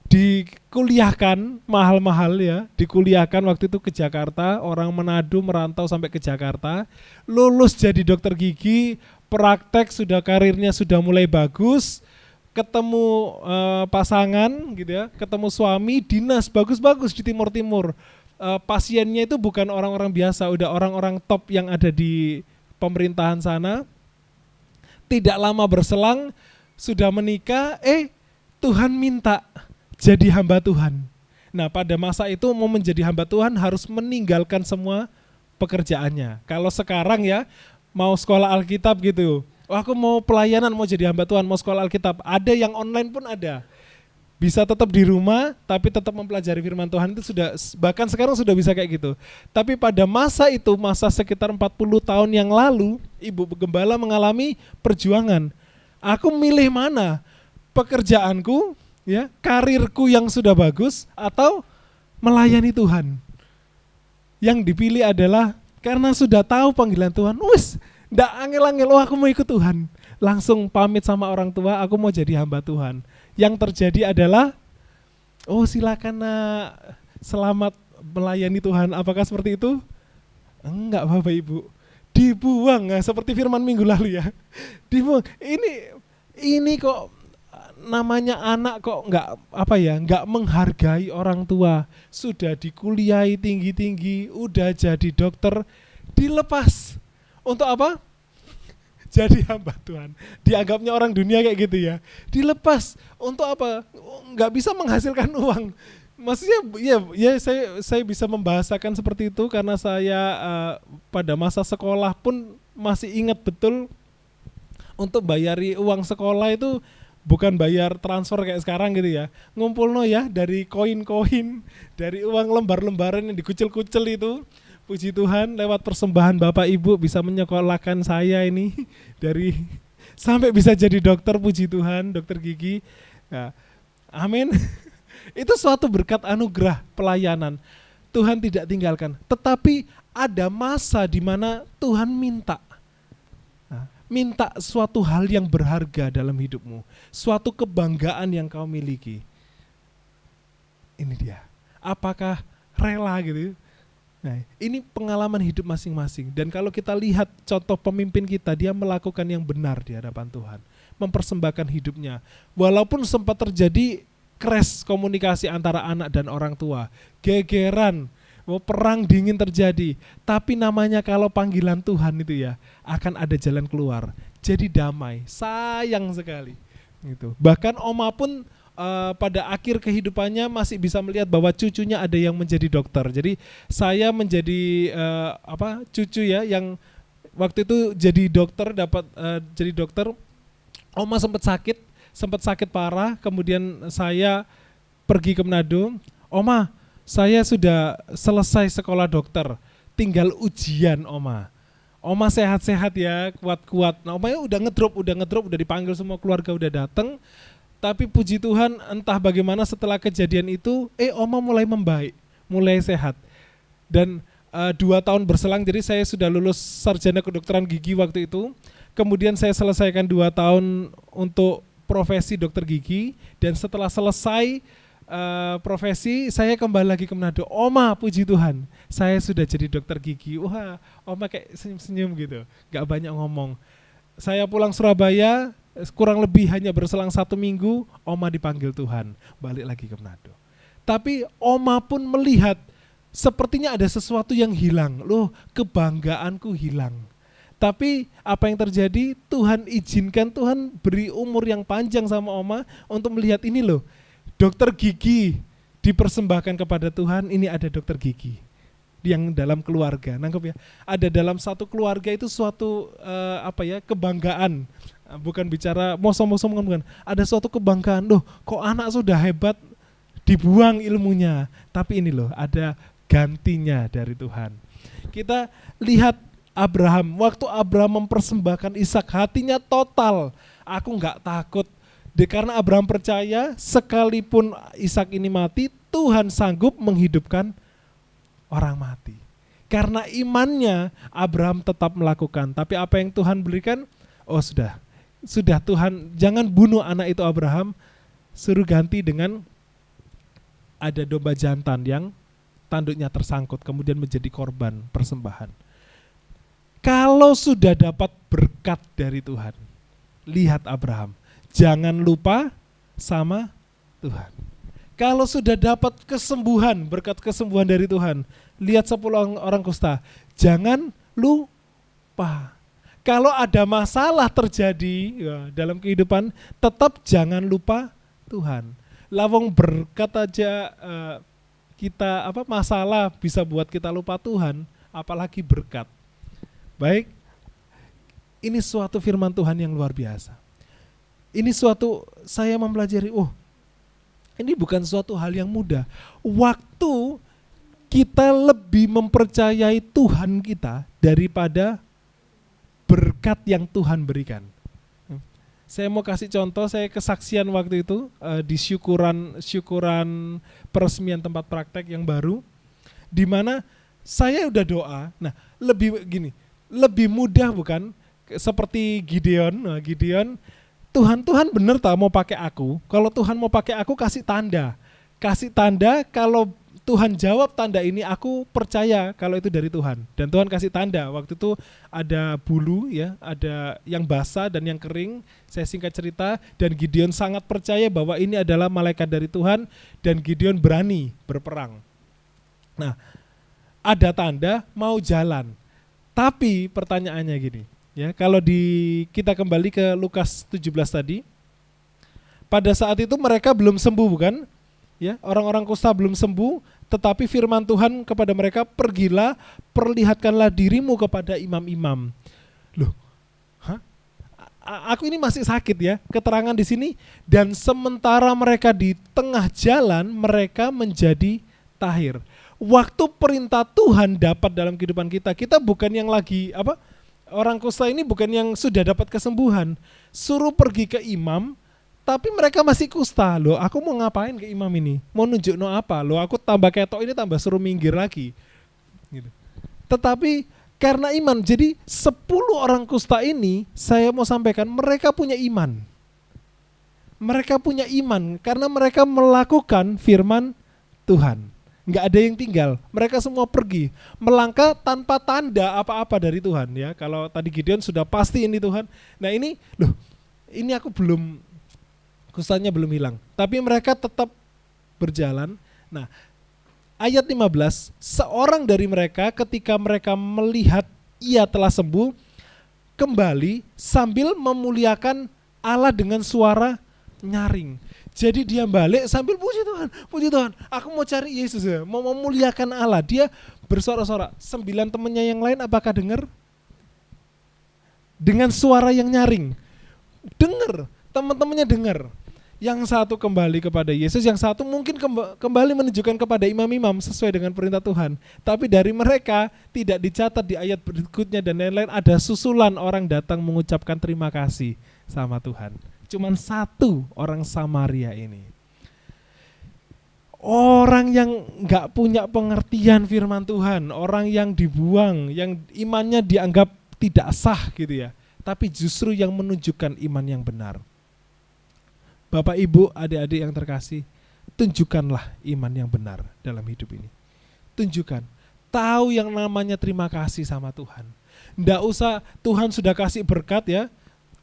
dikuliahkan mahal-mahal ya, dikuliahkan waktu itu ke Jakarta, orang Manado merantau sampai ke Jakarta, lulus jadi dokter gigi, praktek sudah karirnya sudah mulai bagus, ketemu pasangan gitu ya, ketemu suami, dinas bagus-bagus di Timur Timur. Pasiennya itu bukan orang-orang biasa, udah orang-orang top yang ada di pemerintahan sana. Tidak lama berselang sudah menikah, Tuhan minta jadi hamba Tuhan. Nah, pada masa itu mau menjadi hamba Tuhan harus meninggalkan semua pekerjaannya. Kalau sekarang ya mau sekolah Alkitab gitu, aku mau pelayanan, mau jadi hamba Tuhan, mau sekolah Alkitab, ada yang online pun ada. Bisa tetap di rumah tapi tetap mempelajari firman Tuhan, itu sudah, bahkan sekarang sudah bisa kayak gitu. Tapi pada masa itu, masa sekitar 40 tahun yang lalu, Ibu Gembala mengalami perjuangan. Aku milih mana? Pekerjaanku, ya, karirku yang sudah bagus atau melayani Tuhan? Yang dipilih adalah karena sudah tahu panggilan Tuhan, ndak angel-angel, aku mau ikut Tuhan. Langsung pamit sama orang tua, aku mau jadi hamba Tuhan. Yang terjadi adalah, silakan nak, selamat melayani Tuhan. Apakah seperti itu? Enggak, Bapak Ibu. Dibuang, seperti firman minggu lalu ya. Dibuang. Ini kok namanya anak kok nggak menghargai orang tua. Sudah dikuliahi tinggi-tinggi, udah jadi dokter, dilepas. Untuk apa? Jadi hamba Tuhan. Dianggapnya orang dunia kayak gitu ya. Dilepas untuk apa? Nggak bisa menghasilkan uang. Maksudnya ya saya bisa membahasakan seperti itu karena saya pada masa sekolah pun masih ingat betul, untuk bayari uang sekolah itu bukan bayar transfer kayak sekarang gitu ya. Ngumpul ya dari koin-koin, dari uang lembar-lembaran yang dikucil-kucil itu. Puji Tuhan, lewat persembahan Bapak Ibu bisa menyekolahkan saya ini dari sampai bisa jadi dokter, puji Tuhan, dokter gigi. Nah, amin. Itu suatu berkat anugerah pelayanan. Tuhan tidak tinggalkan. Tetapi ada masa di mana Tuhan minta. Minta suatu hal yang berharga dalam hidupmu. Suatu kebanggaan yang kau miliki. Ini dia. Apakah rela gitu? Nah, ini pengalaman hidup masing-masing. Dan kalau kita lihat contoh pemimpin kita, dia melakukan yang benar di hadapan Tuhan. Mempersembahkan hidupnya. Walaupun sempat terjadi crash komunikasi antara anak dan orang tua. Gegeran, perang dingin terjadi. Tapi namanya kalau panggilan Tuhan itu ya, akan ada jalan keluar. Jadi damai, sayang sekali. Gitu. Bahkan Oma pun pada akhir kehidupannya masih bisa melihat bahwa cucunya ada yang menjadi dokter. Jadi saya menjadi cucu ya yang waktu itu jadi dokter, dapat jadi dokter. Oma sempat sakit parah, kemudian saya pergi ke Manado. Oma, saya sudah selesai sekolah dokter, tinggal ujian Oma. Oma sehat-sehat ya, kuat-kuat. Nah, Oma ya udah ngedrop, udah dipanggil semua keluarga, udah datang. Tapi puji Tuhan, entah bagaimana setelah kejadian itu, Oma mulai membaik, mulai sehat. Dan 2 tahun berselang, jadi saya sudah lulus sarjana kedokteran gigi waktu itu. Kemudian saya selesaikan 2 tahun untuk profesi dokter gigi. Dan setelah selesai profesi, saya kembali lagi ke Manado. Oma, puji Tuhan, saya sudah jadi dokter gigi. Wah, Oma kayak senyum-senyum gitu, gak banyak ngomong. Saya pulang Surabaya, kurang lebih hanya berselang 1 minggu, Oma dipanggil Tuhan, balik lagi ke Manado. Tapi Oma pun melihat sepertinya ada sesuatu yang hilang. Loh, kebanggaanku hilang. Tapi apa yang terjadi? Tuhan izinkan, Tuhan beri umur yang panjang sama Oma untuk melihat ini loh, dokter gigi dipersembahkan kepada Tuhan. Ini ada dokter gigi yang dalam keluarga, nangkep ya? Ada dalam satu keluarga itu suatu kebanggaan. Bukan bicara mosom-mosom, bukan. Ada suatu kebanggaan, loh kok anak sudah hebat dibuang ilmunya. Tapi ini loh, ada gantinya dari Tuhan. Kita lihat Abraham, waktu Abraham mempersembahkan Ishak, hatinya total. Aku gak takut. Karena Abraham percaya, sekalipun Ishak ini mati, Tuhan sanggup menghidupkan orang mati. Karena imannya, Abraham tetap melakukan. Tapi apa yang Tuhan berikan? Sudah Tuhan, jangan bunuh anak itu Abraham, suruh ganti dengan ada domba jantan yang tanduknya tersangkut kemudian menjadi korban persembahan. Kalau sudah dapat berkat dari Tuhan, lihat Abraham, jangan lupa sama Tuhan. Kalau sudah dapat kesembuhan, berkat kesembuhan dari Tuhan, lihat 10 orang kusta, jangan lupa. Kalau ada masalah terjadi ya, dalam kehidupan, tetap jangan lupa Tuhan. Lawang berkat aja kita masalah bisa buat kita lupa Tuhan, apalagi berkat. Baik, ini suatu firman Tuhan yang luar biasa. Ini suatu saya mempelajari, ini bukan suatu hal yang mudah. Waktu kita lebih mempercayai Tuhan kita daripada berkat yang Tuhan berikan. Saya mau kasih contoh, saya kesaksian waktu itu di syukuran peresmian tempat praktek yang baru, di mana saya udah doa. Nah, lebih mudah bukan? Seperti Gideon. Nah, Gideon, Tuhan bener tak mau pakai aku? Kalau Tuhan mau pakai aku, kasih tanda. Kasih tanda, kalau Tuhan jawab tanda ini, aku percaya kalau itu dari Tuhan. Dan Tuhan kasih tanda. Waktu itu ada bulu ya, ada yang basah dan yang kering. Saya singkat cerita, dan Gideon sangat percaya bahwa ini adalah malaikat dari Tuhan, dan Gideon berani berperang. Nah, ada tanda mau jalan. Tapi pertanyaannya gini, ya, kalau kita kembali ke Lukas 17 tadi, pada saat itu mereka belum sembuh bukan? Ya, orang-orang kusta belum sembuh, tetapi firman Tuhan kepada mereka, pergilah, perlihatkanlah dirimu kepada imam-imam. Loh, aku ini masih sakit ya, keterangan di sini, dan sementara mereka di tengah jalan, mereka menjadi tahir. Waktu perintah Tuhan dapat dalam kehidupan kita, kita bukan yang lagi orang kusta ini bukan yang sudah dapat kesembuhan, suruh pergi ke imam, tapi mereka masih kusta. Loh, aku mau ngapain ke imam ini? Mau nunjuk apa? Loh, aku tambah ketok ini tambah suruh minggir lagi. Gitu. Tetapi karena iman, jadi 10 orang kusta ini, saya mau sampaikan, mereka punya iman. Mereka punya iman karena mereka melakukan firman Tuhan. Nggak ada yang tinggal, mereka semua pergi melangkah tanpa tanda apa-apa dari Tuhan ya. Kalau tadi Gideon sudah pasti ini Tuhan. Nah ini aku kustanya belum hilang, tapi mereka tetap berjalan. Nah, ayat 15, seorang dari mereka ketika mereka melihat ia telah sembuh, kembali sambil memuliakan Allah dengan suara nyaring. Jadi dia balik sambil puji Tuhan, aku mau cari Yesus ya, mau memuliakan Allah. Dia bersorak-sorak. 9 temannya yang lain apakah dengar? Dengan suara yang nyaring. Dengar, teman-temannya dengar. Yang satu kembali kepada Yesus, yang satu mungkin kembali menunjukkan kepada imam-imam sesuai dengan perintah Tuhan. Tapi dari mereka tidak dicatat di ayat berikutnya dan lain-lain, ada susulan orang datang mengucapkan terima kasih sama Tuhan. Cuman 1 orang Samaria ini. Orang yang gak punya pengertian firman Tuhan, orang yang dibuang, yang imannya dianggap tidak sah gitu ya. Tapi justru yang menunjukkan iman yang benar. Bapak, Ibu, adik-adik yang terkasih, tunjukkanlah iman yang benar dalam hidup ini. Tunjukkan, tahu yang namanya terima kasih sama Tuhan. Nggak usah Tuhan sudah kasih berkat ya,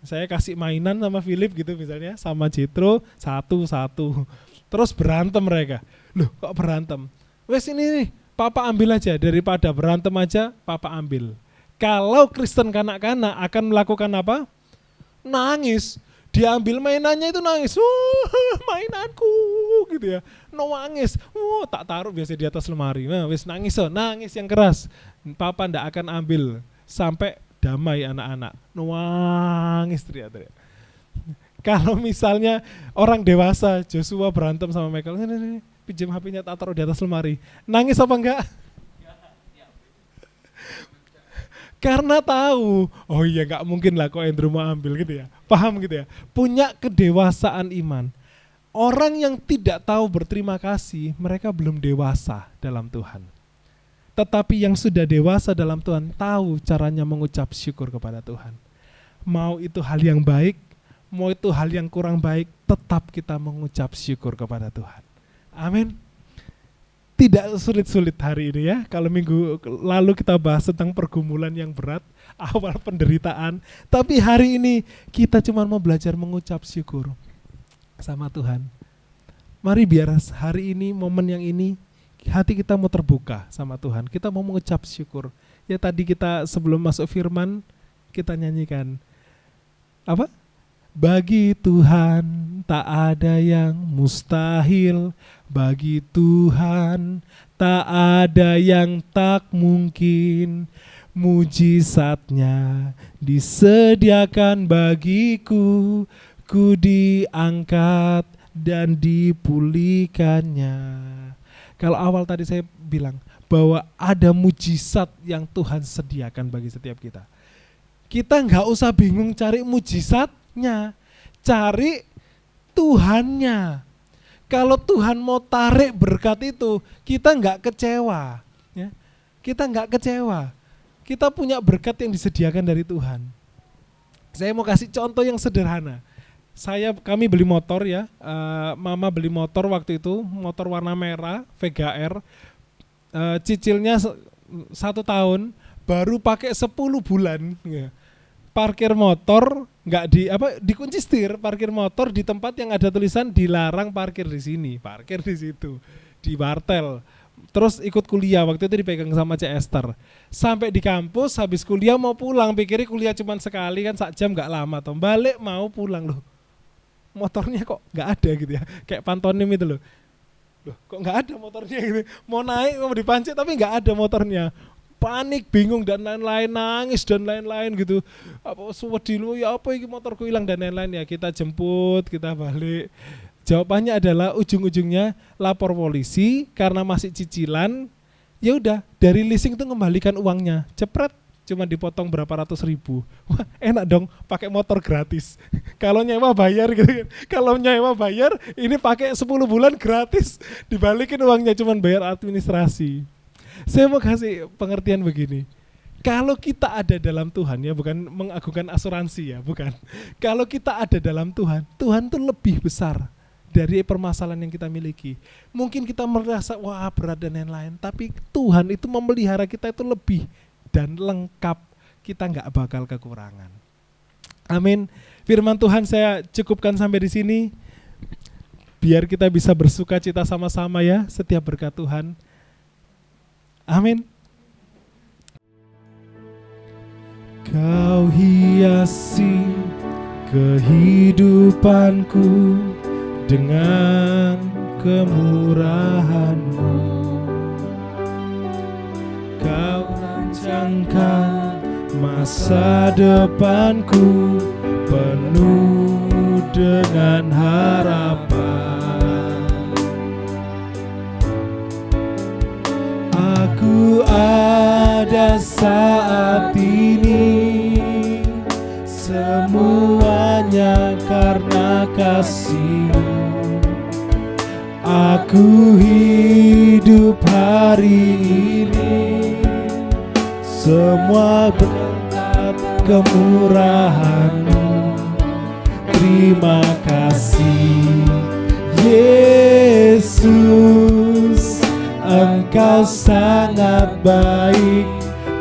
saya kasih mainan sama Philip gitu misalnya, sama Jitro, satu-satu. Terus berantem mereka. Loh, kok berantem? Wes ini nih, Papa ambil aja, daripada berantem aja, Papa ambil. Kalau Kristen kanak-kanak akan melakukan apa? Nangis. Dia ambil mainannya itu nangis. Mainanku gitu ya. Nangis. Tak taruh biasa di atas lemari. Nah, wes nangis nangis yang keras. Papa ndak akan ambil sampai damai anak-anak. Nangis teriak-teriak. Kalau misalnya orang dewasa, Joshua berantem sama Michael, nih, pinjam HP-nya tak taruh di atas lemari. Nangis apa enggak? Karena tahu, oh iya nggak mungkin lah kok Andrew mau ambil gitu ya. Paham gitu ya? Punya kedewasaan iman. Orang yang tidak tahu berterima kasih, mereka belum dewasa dalam Tuhan. Tetapi yang sudah dewasa dalam Tuhan tahu caranya mengucap syukur kepada Tuhan. Mau itu hal yang baik, mau itu hal yang kurang baik, tetap kita mengucap syukur kepada Tuhan. Amin. tidak sulit-sulit hari ini ya. Kalau minggu lalu kita bahas tentang pergumulan yang berat, awal penderitaan. Tapi hari ini kita cuma mau belajar mengucap syukur sama Tuhan. Mari biar hari ini, momen yang ini, hati kita mau terbuka sama Tuhan. Kita mau mengucap syukur. Ya tadi kita sebelum masuk firman, kita nyanyikan. Apa? Bagi Tuhan tak ada yang mustahil, bagi Tuhan tak ada yang tak mungkin. Mujizatnya disediakan bagiku, ku diangkat dan dipulihkannya. Kalau awal tadi saya bilang bahwa ada mujizat yang Tuhan sediakan bagi setiap kita. Kita nggak usah bingung cari mujizatnya, cari Tuhannya. Kalau Tuhan mau tarik berkat itu, kita nggak kecewa. Ya. Kita nggak kecewa. Kita punya berkat yang disediakan dari Tuhan. Saya mau kasih contoh yang sederhana. Kami beli motor ya, Mama beli motor waktu itu, motor warna merah, Vega R, cicilnya 1 tahun, baru pakai 10 bulan. Ya. Parkir motor dikunci setir, parkir motor di tempat yang ada tulisan dilarang parkir di sini, parkir di situ, di Bartel. Terus ikut kuliah, waktu itu dipegang sama Cek Esther. Sampai di kampus, habis kuliah mau pulang, pikirnya kuliah cuma sekali kan, 1 jam gak lama toh. Balik mau pulang loh. Motornya kok gak ada gitu ya, kayak pantonim itu loh. Loh, kok gak ada motornya gitu. Mau naik, mau dipancing tapi gak ada motornya. Panik, bingung dan lain-lain, nangis dan lain-lain gitu. Apa suwedi lu ya, apa ini motorku hilang dan lain-lain ya. Kita jemput, kita balik. Jawabannya adalah ujung-ujungnya lapor polisi karena masih cicilan. Ya udah, dari leasing itu kembalikan uangnya. Cepret, cuma dipotong berapa ratus ribu. Wah, enak dong pakai motor gratis. Kalau nyewa bayar gitu kan. Kalau nyewa bayar, ini pakai 10 bulan gratis. Dibalikin uangnya, cuma bayar administrasi. Saya mau kasih pengertian begini. Kalau kita ada dalam Tuhan ya, bukan mengagungkan asuransi ya, bukan. Kalau kita ada dalam Tuhan, Tuhan itu lebih besar dari permasalahan yang kita miliki. Mungkin kita merasa wah berat dan lain-lain, tapi Tuhan itu memelihara kita itu lebih dan lengkap. Kita nggak bakal kekurangan. Amin. Firman Tuhan saya cukupkan sampai di sini. Biar kita bisa bersuka cita sama-sama ya setiap berkat Tuhan. Amin. Kau hiasi kehidupanku dengan kemurahan-Mu. Kau rancangkan masa depanku penuh dengan harapan. Aku ada saat ini, semuanya karena kasih-Mu. Aku hidup hari ini, semua berkat kemurahan-Mu. Terima kasih Yesus, Engkau sangat baik,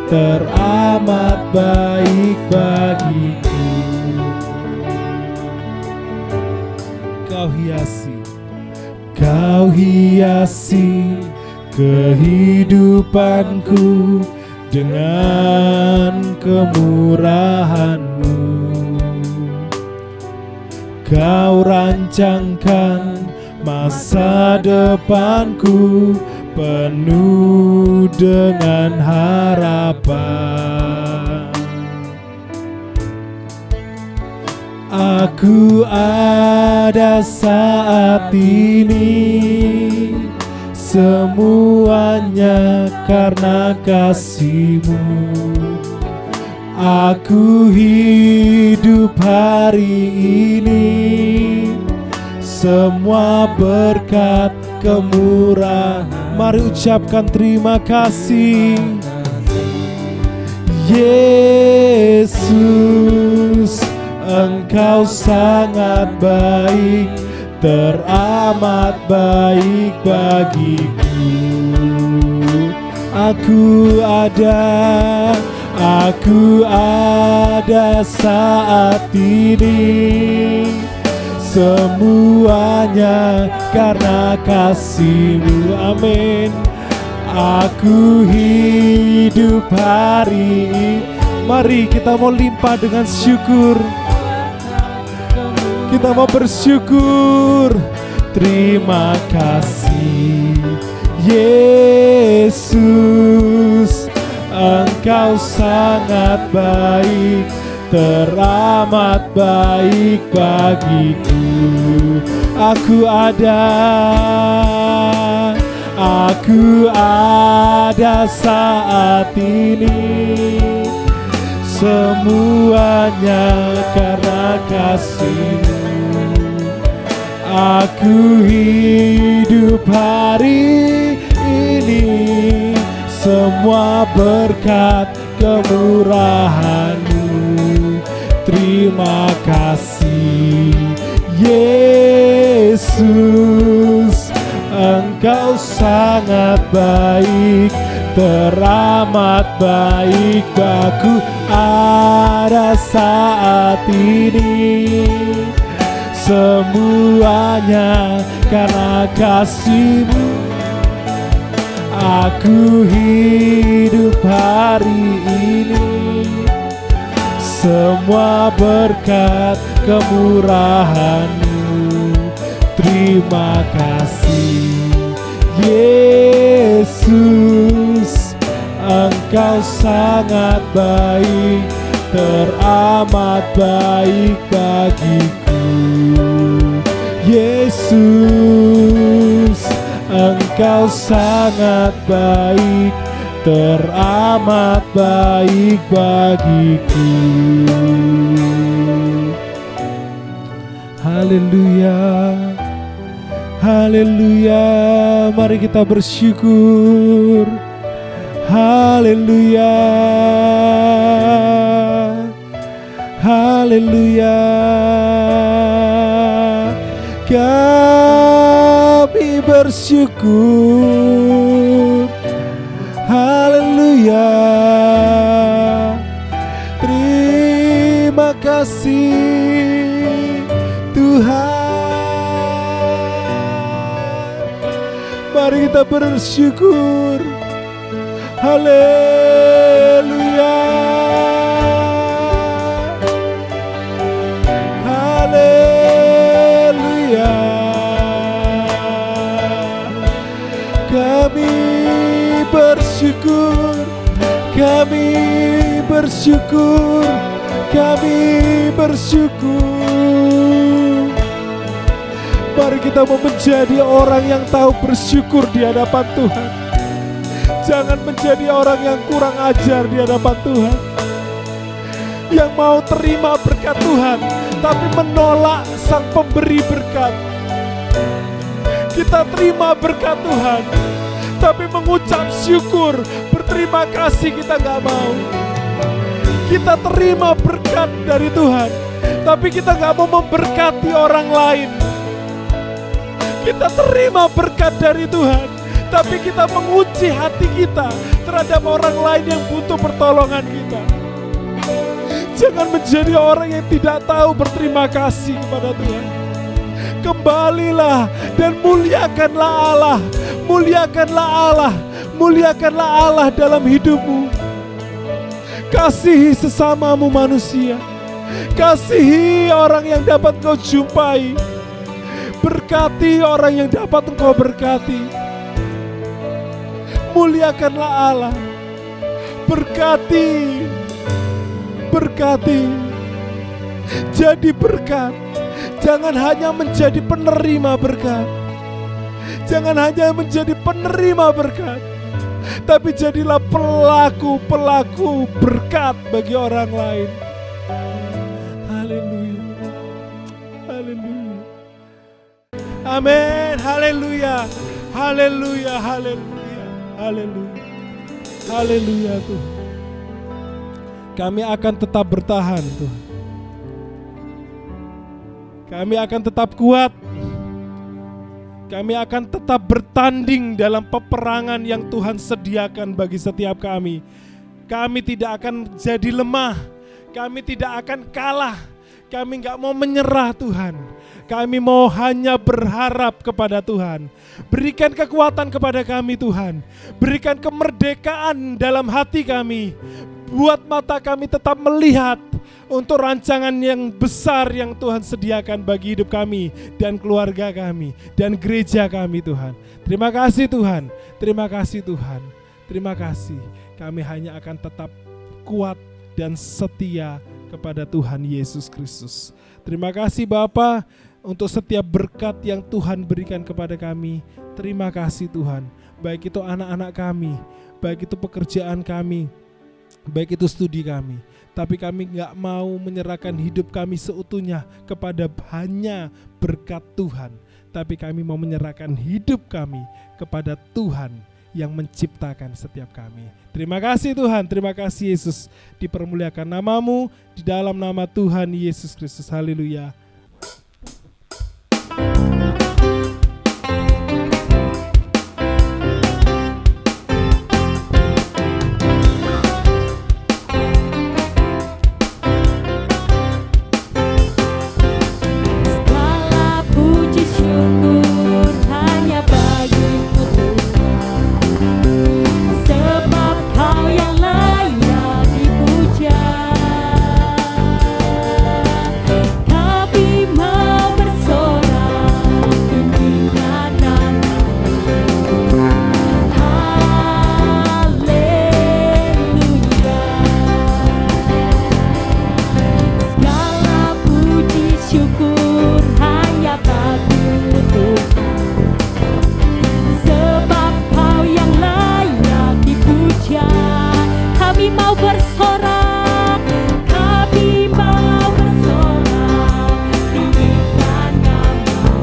teramat baik bagiku. Kau hiasi kehidupanku dengan kemurahan-Mu. Kau rancangkan masa depanku penuh dengan harapan. Aku ada saat ini, semuanya karena kasih-Mu. Aku hidup hari ini, semua berkat kemurahan. Mari ucapkan terima kasih Yesus, Engkau sangat baik, teramat baik bagiku. Aku ada saat ini. Semuanya karena kasih-Mu, amin. Aku hidup hari ini. Mari kita mau limpah dengan syukur. Kita mau bersyukur. Terima kasih Yesus, Engkau sangat baik, teramat baik bagiku. Aku ada saat ini. Semuanya karena kasih-Mu. Aku hidup hari ini, semua berkat kemurahan-Mu. Terima kasih Yesus, Engkau sangat baik, teramat baik bagiku. Ada saat ini, semuanya karena kasih-Mu. Aku hidup hari ini, semua berkat kemurahan-Mu. Terima kasih Yesus, Engkau sangat baik, teramat baik bagiku. Yesus, Engkau sangat baik, teramat baik bagiku. Haleluya, haleluya. Mari kita bersyukur. Haleluya, haleluya. Kami bersyukur. Haleluya. Terima kasih Tuhan. Mari kita bersyukur. Haleluya, haleluya. Kami bersyukur, kami bersyukur, kami bersyukur. Mari kita mau menjadi orang yang tahu bersyukur di hadapan Tuhan. Jangan menjadi orang yang kurang ajar di hadapan Tuhan, yang mau terima berkat Tuhan tapi menolak Sang Pemberi berkat. Kita terima berkat Tuhan tapi mengucap syukur, berterima kasih kita gak mau. Kita terima berkat dari Tuhan tapi kita gak mau memberkati orang lain. Kita terima berkat dari Tuhan tapi kita menguji hati kita terhadap orang lain yang butuh pertolongan kita. Jangan menjadi orang yang tidak tahu berterima kasih kepada Tuhan. Kembalilah dan muliakanlah Allah. Muliakanlah Allah. Muliakanlah Allah dalam hidupmu. Kasihi sesamamu manusia. Kasihi orang yang dapat kau jumpai. Berkati orang yang dapat engkau berkati. Muliakanlah Allah. Berkati. Berkati. Jadi berkat. Jangan hanya menjadi penerima berkat. Jangan hanya menjadi penerima berkat, tapi jadilah pelaku-pelaku berkat bagi orang lain. Haleluya. Haleluya. Amin. Haleluya. Haleluya. Haleluya. Haleluya. Haleluya Tuhan. Kami akan tetap bertahan Tuhan. Kami akan tetap kuat. Kami akan tetap bertanding dalam peperangan yang Tuhan sediakan bagi setiap kami. Kami tidak akan jadi lemah, kami tidak akan kalah, kami gak mau menyerah Tuhan. Kami mau hanya berharap kepada Tuhan. Berikan kekuatan kepada kami Tuhan. Berikan kemerdekaan dalam hati kami. Buat mata kami tetap melihat untuk rancangan yang besar yang Tuhan sediakan bagi hidup kami dan keluarga kami dan gereja kami Tuhan. Terima kasih Tuhan. Terima kasih Tuhan. Terima kasih. Kami hanya akan tetap kuat dan setia kepada Tuhan Yesus Kristus. Terima kasih Bapa untuk setiap berkat yang Tuhan berikan kepada kami. Terima kasih Tuhan. Baik itu anak-anak kami, baik itu pekerjaan kami, baik itu studi kami. Tapi kami gak mau menyerahkan hidup kami seutuhnya kepada hanya berkat Tuhan. Tapi kami mau menyerahkan hidup kami kepada Tuhan yang menciptakan setiap kami. Terima kasih Tuhan, terima kasih Yesus. Dipermuliakan namamu di dalam nama Tuhan Yesus Kristus. Haleluya. Segala puji syukur hanya bagimu Tuhan, sebab Kau yang layak dipuja. Kami mau bersorak tinggikan namamu. Haleluya. Segala puji syukur hanya bagimu Tuhan, sebab Kau yang layak dipuja. Kami mau bersorak, kami mau bersorak tinggikan namamu.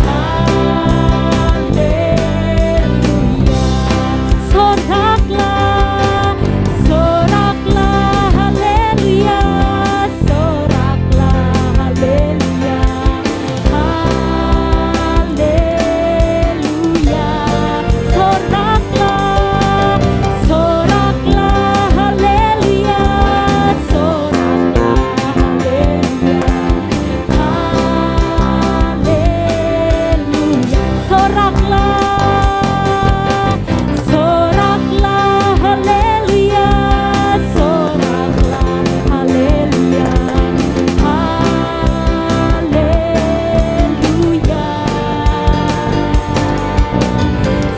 Haleluya. Soraklah, soraklah, haleluya. Soraklah, haleluya. Haleluya. Soraklah, soraklah, haleluya. Soraklah, haleluya. Haleluya. Soraklah, soraklah, haleluya. Soraklah, haleluya. Haleluya.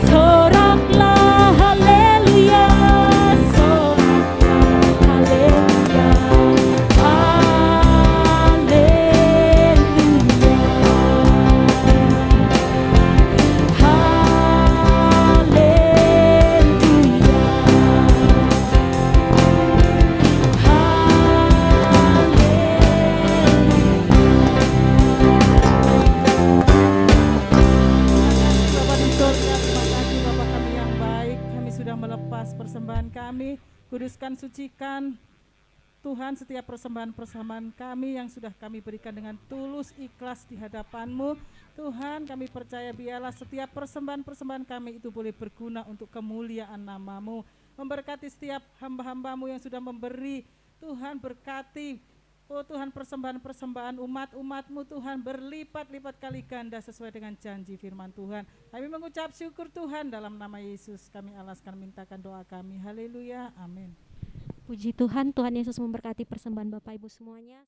Soraklah, haleluya. Soraklah, haleluya. Bapa di sorga, terima kasih Bapa kami yang baik. Kami sudah melepas persembahan kami. Kuduskan, sucikan Tuhan setiap persembahan-persembahan kami yang sudah kami berikan dengan tulus ikhlas di hadapan-Mu. Tuhan, kami percaya biarlah setiap persembahan-persembahan kami itu boleh berguna untuk kemuliaan nama-Mu. Memberkati setiap hamba-hamba-Mu yang sudah memberi. Tuhan, berkati oh Tuhan, persembahan-persembahan umat-umat-Mu Tuhan berlipat-lipat kali ganda sesuai dengan janji firman Tuhan. Kami mengucap syukur Tuhan dalam nama Yesus. Kami alaskan mintakan doa kami. Haleluya. Amin. Puji Tuhan, Tuhan Yesus memberkati persembahan Bapak Ibu semuanya.